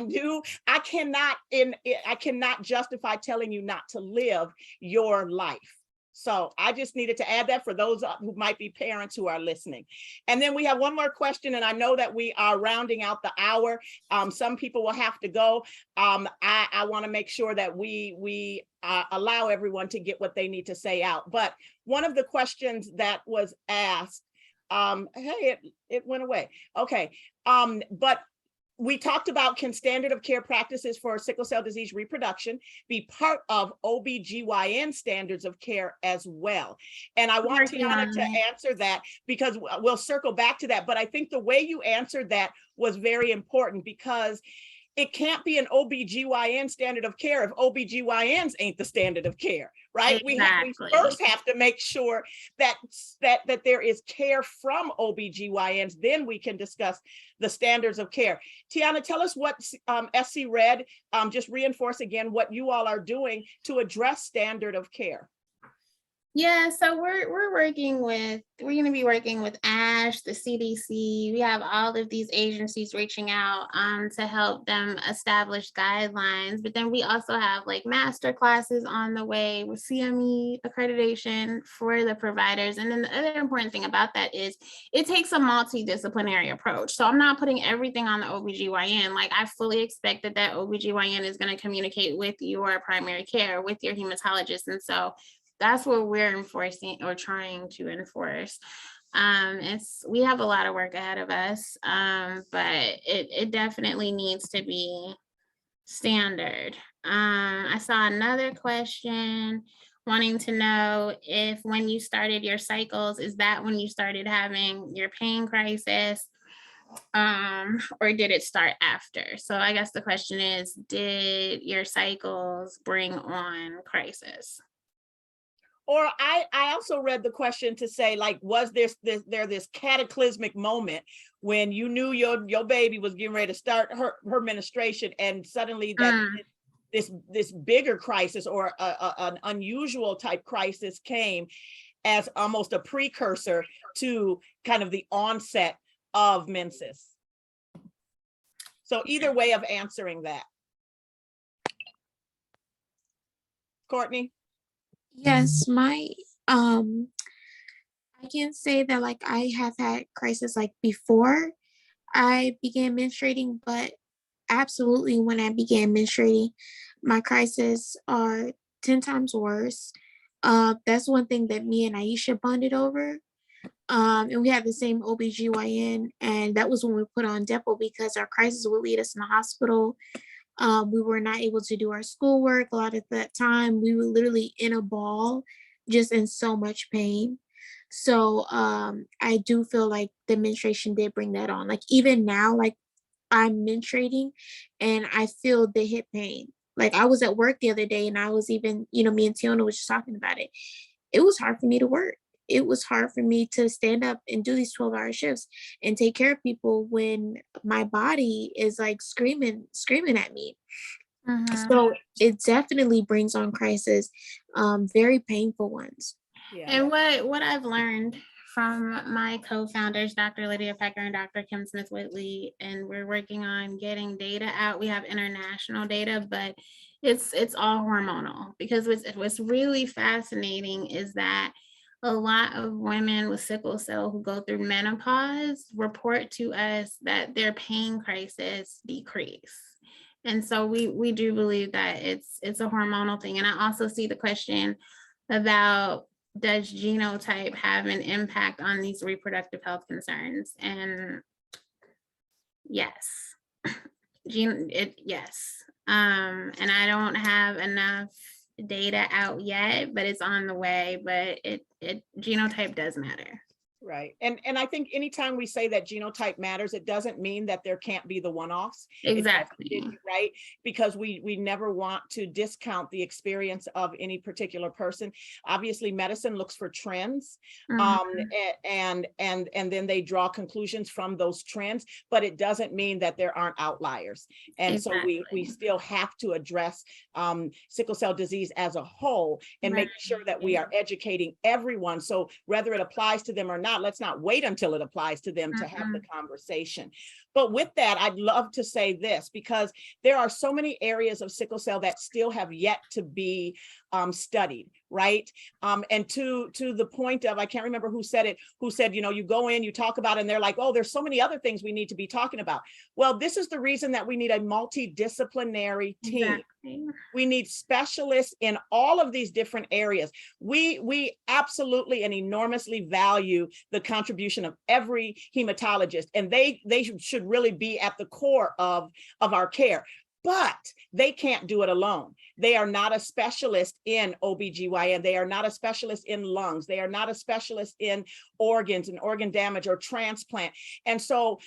cannot justify telling you not to live your life. So I just needed to add that for those who might be parents who are listening. And then we have one more question, and I know that we are rounding out the hour. Some people will have to go. I want to make sure that we allow everyone to get what they need to say out. But one of the questions that was asked, hey, it went away. Okay, but we talked about, can standard of care practices for sickle cell disease reproduction be part of OBGYN standards of care as well? And I want Teonna to answer that, because we'll circle back to that. But I think the way you answered that was very important, because it can't be an OBGYN standard of care if OBGYNs ain't the standard of care, right? Exactly. We first have to make sure that there is care from OBGYNs, then we can discuss the standards of care. Teonna, tell us what SC read, just reinforce again what you all are doing to address standard of care. Yeah, so we're going to be working with ASH, the CDC. We have all of these agencies reaching out to help them establish guidelines. But then we also have like master classes on the way with CME accreditation for the providers. And then the other important thing about that is it takes a multidisciplinary approach. So I'm not putting everything on the OBGYN. Like, I fully expect that OBGYN is going to communicate with your primary care, with your hematologist. And so that's what we're enforcing or trying to enforce. We have a lot of work ahead of us, but it definitely needs to be standard. I saw another question wanting to know if when you started your cycles, is that when you started having your pain crisis? Or did it start after? So I guess the question is, did your cycles bring on crisis? Or I also read the question to say, like, was this cataclysmic moment when you knew your baby was getting ready to start her menstruation, and suddenly that this bigger crisis or an unusual type crisis came as almost a precursor to kind of the onset of menses. So either way of answering that. Courtney? Yes, I can say that like I have had crisis like before I began menstruating, but absolutely when I began menstruating, my crises are 10 times worse. That's one thing that me and Aisha bonded over. And we had the same OBGYN, and that was when we put on Depo because our crisis would lead us in the hospital. We were not able to do our schoolwork a lot of that time. We were literally in a ball, just in so much pain. So I do feel like the menstruation did bring that on. Like even now, like I'm menstruating and I feel the hip pain. Like I was at work the other day and I was even, me and Teonna was just talking about it. It was hard for me to work. It was hard for me to stand up and do these 12-hour shifts and take care of people when my body is like screaming at me. So it definitely brings on crisis, very painful ones. Yeah. And what I've learned from my co-founders, Dr. Lydia Pecker and Dr. Kim Smith Whitley, and we're working on getting data out. We have international data, but It's all hormonal, because what's really fascinating is that a lot of women with sickle cell who go through menopause report to us that their pain crisis decrease. And so we do believe that it's a hormonal thing. And I also see the question about, does genotype have an impact on these reproductive health concerns? And yes. Yes. And I don't have enough data out yet, but it's on the way. But it genotype does matter. Right. And I think anytime we say that genotype matters, it doesn't mean that there can't be the one-offs. Exactly. Right. Because we never want to discount the experience of any particular person. Obviously, medicine looks for trends, and then they draw conclusions from those trends, but it doesn't mean that there aren't outliers. And so we still have to address sickle cell disease as a whole, and make sure that we are educating everyone. So whether it applies to them or not, let's not wait until it applies to them to have the conversation. But with that, I'd love to say this, because there are so many areas of sickle cell that still have yet to be studied, right? And to the point of, I can't remember who said it, who said, you go in, you talk about it, and they're like, oh, there's so many other things we need to be talking about. Well, this is the reason that we need a multidisciplinary team. Exactly. We need specialists in all of these different areas. We absolutely and enormously value the contribution of every hematologist, and they should really be at the core of our care. But they can't do it alone. They are not a specialist in OBGYN. They are not a specialist in lungs. They are not a specialist in organs and organ damage or transplant. And so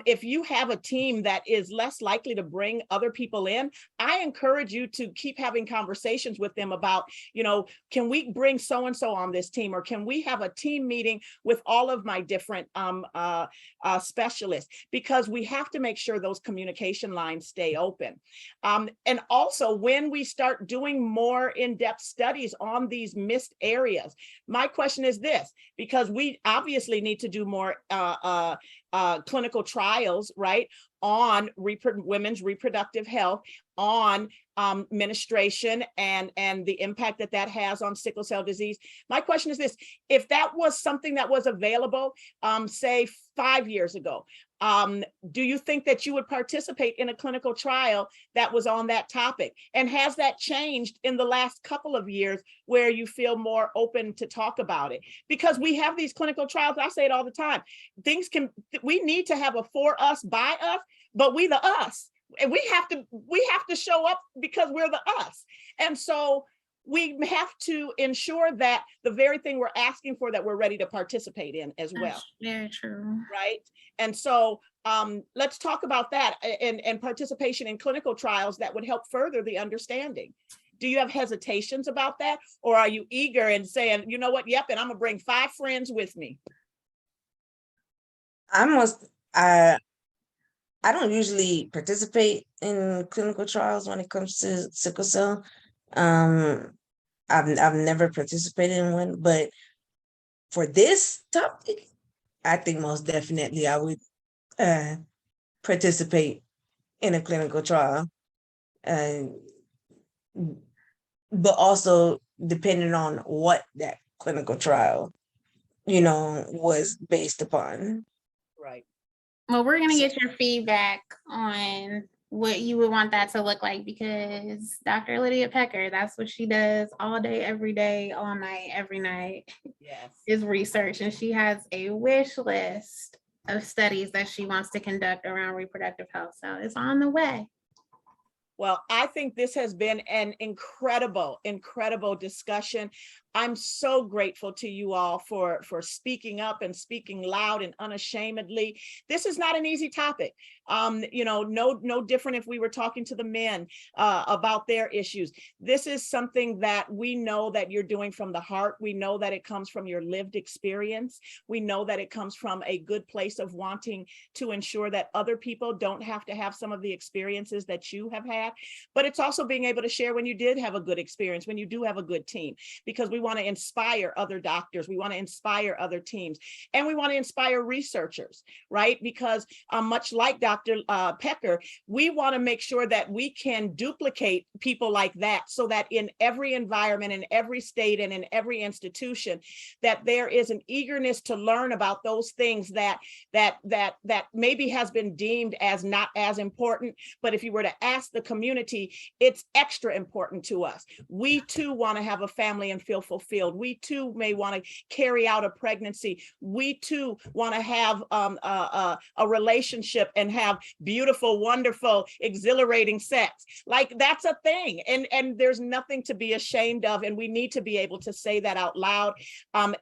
if you have a team that is less likely to bring other people in, I encourage you to keep having conversations with them about, can we bring so-and-so on this team? Or can we have a team meeting with all of my different specialists? Because we have to make sure those communication lines stay open. And also, when we start doing more in-depth studies on these missed areas, my question is this, because we obviously need to do more clinical trials, right, on women's reproductive health, on menstruation, and the impact that has on sickle cell disease. My question is this: if that was something that was available, say 5 years ago, do you think that you would participate in a clinical trial that was on that topic? And has that changed in the last couple of years, where you feel more open to talk about it? Because we have these clinical trials, I say it all the time, we need to have a for us, by us, but we the us. And we have to show up because we're the us. And so we have to ensure that the very thing we're asking for, that we're ready to participate in as well. That's very true. Right. And so let's talk about that, and participation in clinical trials that would help further the understanding. Do you have hesitations about that? Or are you eager and saying, you know what, yep, and I'm gonna bring 5 friends with me? I don't usually participate in clinical trials when it comes to sickle cell. I've never participated in one, but for this topic, I think most definitely I would participate in a clinical trial. But also depending on what that clinical trial, was based upon. Right. Well, we're going to get your feedback on what you would want that to look like, because Dr. Lydia Pecker, that's what she does all day, every day, all night, every night. Yes. Is research. And she has a wish list of studies that she wants to conduct around reproductive health. So it's on the way. Well, I think this has been an incredible, incredible discussion. I'm so grateful to you all for speaking up and speaking loud and unashamedly. This is not an easy topic. No different if we were talking to the men about their issues. This is something that we know that you're doing from the heart. We know that it comes from your lived experience. We know that it comes from a good place of wanting to ensure that other people don't have to have some of the experiences that you have had. But it's also being able to share when you did have a good experience, when you do have a good team, because we want to inspire other doctors. We want to inspire other teams. And we want to inspire researchers, right? Because much like Dr. Pecker, we want to make sure that we can duplicate people like that, so that in every environment, in every state, and in every institution, that there is an eagerness to learn about those things that maybe has been deemed as not as important. But if you were to ask the community, it's extra important to us. We too want to have a family and feel fulfilled. We too may want to carry out a pregnancy. We too want to have a relationship and have beautiful, wonderful, exhilarating sex. Like, that's a thing. And there's nothing to be ashamed of. And we need to be able to say that out loud.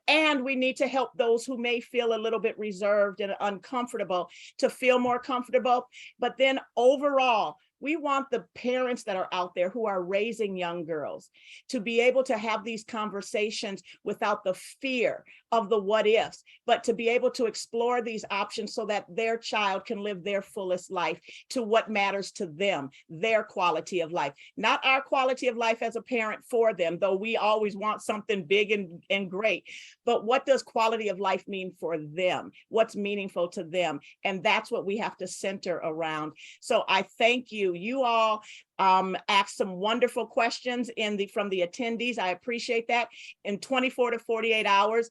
And we need to help those who may feel a little bit reserved and uncomfortable to feel more comfortable. But then overall, we want the parents that are out there who are raising young girls to be able to have these conversations without the fear of the what ifs, but to be able to explore these options so that their child can live their fullest life to what matters to them, their quality of life, not our quality of life as a parent for them, though we always want something big and great. But what does quality of life mean for them? What's meaningful to them? And that's what we have to center around. So I thank you. You all asked some wonderful questions from the attendees. I appreciate that. In 24 to 48 hours,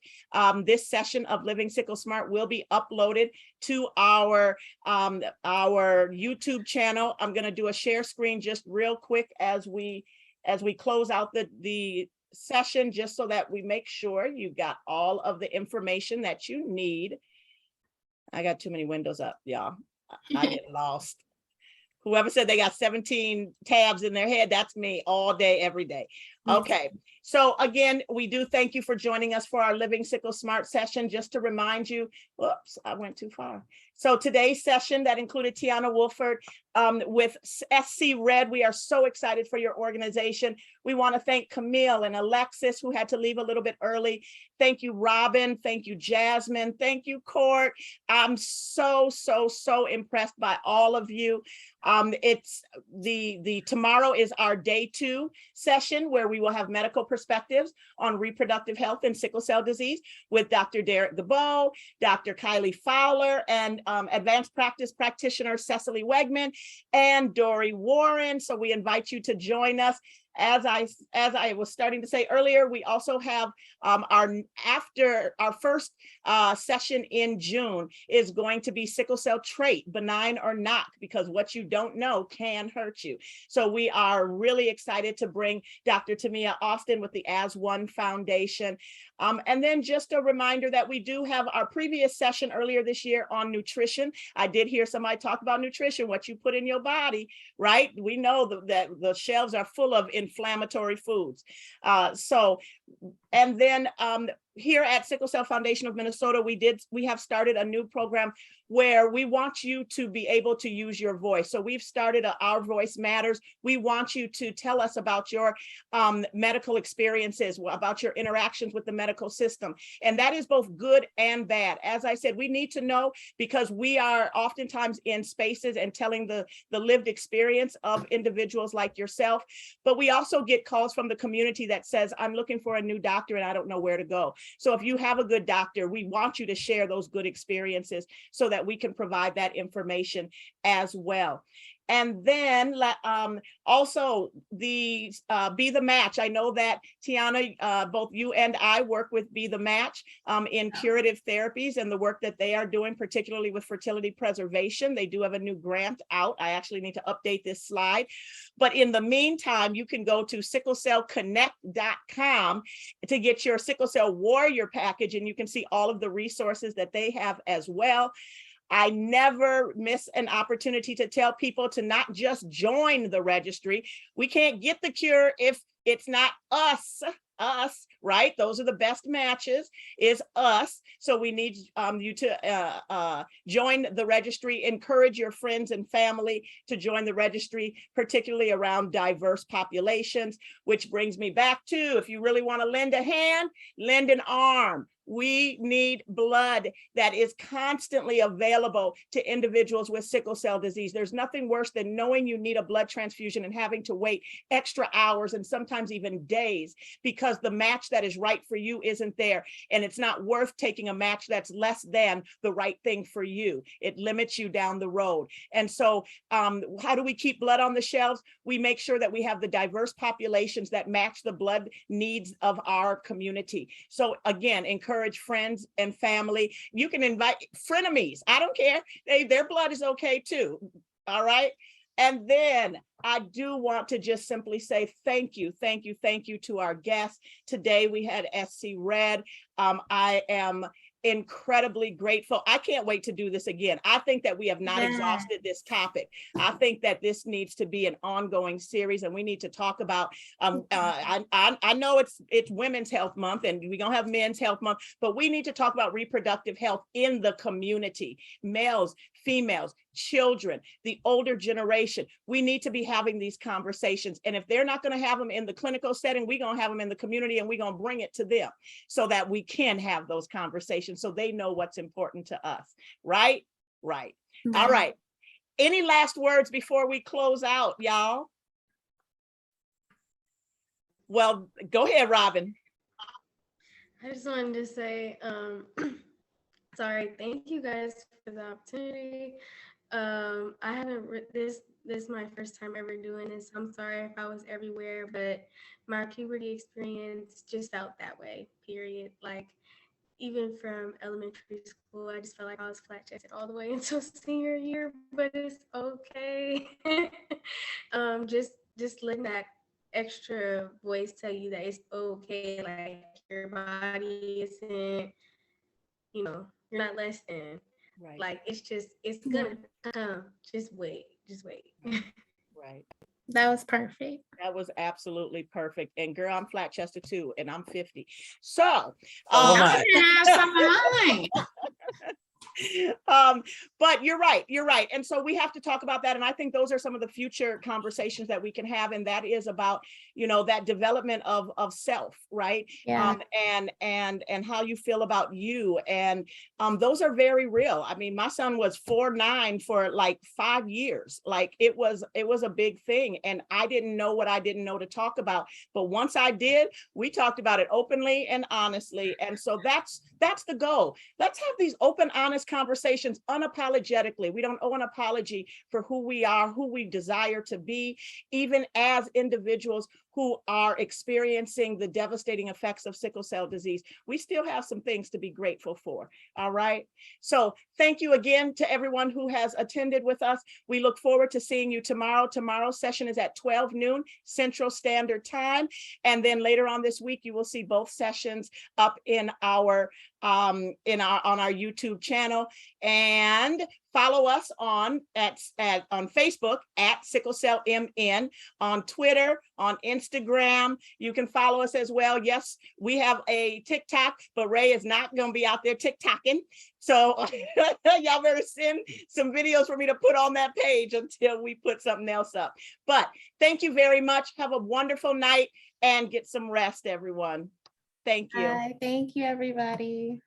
this session of Living Sickle Smart will be uploaded to our YouTube channel. I'm going to do a share screen just real quick as we close out the session, just so that we make sure you got all of the information that you need. I got too many windows up, y'all. I get lost. Whoever said they got 17 tabs in their head, that's me all day, every day. Okay, so again, we do thank you for joining us for our Living Sickle Smart session. Just to remind you, whoops, I went too far. So today's session that included Teonna Woolford with SC Red. We are so excited for your organization. We want to thank Camille and Alexis, who had to leave a little bit early. Thank you, Robin. Thank you, Jasmine. Thank you, Court. I'm so impressed by all of you. It's tomorrow is our day 2 session, where we will have medical perspectives on reproductive health and sickle cell disease with Dr. Derek Gabeau, Dr. Kylie Fowler, and advanced practice practitioner Cecily Wegman and Dory Warren. So we invite you to join us. As I was starting to say earlier, we also have our first session in June is going to be sickle cell trait, benign or not, because what you don't know can hurt you. So we are really excited to bring Dr. Tamia Austin with the As One Foundation. And then just a reminder that we do have our previous session earlier this year on nutrition. I did hear somebody talk about nutrition, what you put in your body, right? We know that the shelves are full of inflammatory foods. And then here at Sickle Cell Foundation of Minnesota, we have started a new program where we want you to be able to use your voice. So we've started Our Voice Matters. We want you to tell us about your medical experiences, about your interactions with the medical system. And that is both good and bad. As I said, we need to know, because we are oftentimes in spaces and telling the lived experience of individuals like yourself. But we also get calls from the community that says, I'm looking for a new doctor and I don't know where to go. So if you have a good doctor, we want you to share those good experiences so that we can provide that information as well. And then also the Be the Match. I know that Teonna, both you and I work with Be the Match in curative therapies and the work that they are doing, particularly with fertility preservation. They do have a new grant out. I actually need to update this slide. But in the meantime, you can go to SickleCellConnect.com to get your Sickle Cell Warrior package, and you can see all of the resources that they have as well. I never miss an opportunity to tell people to not just join the registry. We can't get the cure if it's not us, right? Those are the best matches, is us. So we need you to join the registry, encourage your friends and family to join the registry, particularly around diverse populations, which brings me back to, if you really want to lend a hand, lend an arm. We need blood that is constantly available to individuals with sickle cell disease. There's nothing worse than knowing you need a blood transfusion and having to wait extra hours and sometimes even days because the match that is right for you isn't there. And it's not worth taking a match that's less than the right thing for you. It limits you down the road. And so how do we keep blood on the shelves? We make sure that we have the diverse populations that match the blood needs of our community. So again, encourage friends and family. You can invite frenemies. I don't care. Their blood is okay too. All right. And then I do want to just simply say thank you to our guests. Today we had SC Red. I am incredibly grateful. I can't wait to do this again. I think that we have not exhausted this topic. I think that this needs to be an ongoing series, and we need to talk about. I know it's Women's Health Month, and we're gonna have Men's Health Month, but we need to talk about reproductive health in the community. Males, females, children, the older generation. We need to be having these conversations, and if they're not going to have them in the clinical setting, we're going to have them in the community, and we're going to bring it to them so that we can have those conversations so they know what's important to us. Right. All right, any last words before we close out, y'all? Well, go ahead, Robin. I just wanted to say sorry, thank you guys for the opportunity. I haven't this is my first time ever doing this. I'm sorry if I was everywhere, but my puberty experience just felt that way, period. Like even from elementary school, I just felt like I was flat chested all the way until senior year, but it's okay. Just letting that extra voice tell you that it's okay, like your body isn't, you're not less than. Right. Like it's gonna come. Just wait. Right. That was perfect. That was absolutely perfect. And girl, I'm flat chested too, and I'm 50. So Oh my. I can have some of mine. But you're right. And so we have to talk about that. And I think those are some of the future conversations that we can have. And that is about, that development of self, right? Yeah. And how you feel about you. And those are very real. I mean, my son was 4'9" for like 5 years. Like it was a big thing. And I didn't know what I didn't know to talk about. But once I did, we talked about it openly and honestly. And so that's the goal. Let's have these open, honest conversations unapologetically. We don't owe an apology for who we are, who we desire to be, even as individuals who are experiencing the devastating effects of sickle cell disease. We still have some things to be grateful for. All right. So thank you again to everyone who has attended with us. We look forward to seeing you tomorrow. Tomorrow's session is at 12 noon Central Standard Time. And then later on this week, you will see both sessions up on our YouTube channel. And follow us on Facebook at SickleCellMN, on Twitter, on Instagram. You can follow us as well. Yes, we have a TikTok, but Rae is not going to be out there TikToking. So y'all better send some videos for me to put on that page until we put something else up. But thank you very much. Have a wonderful night and get some rest, everyone. Thank you. Bye. Thank you, everybody.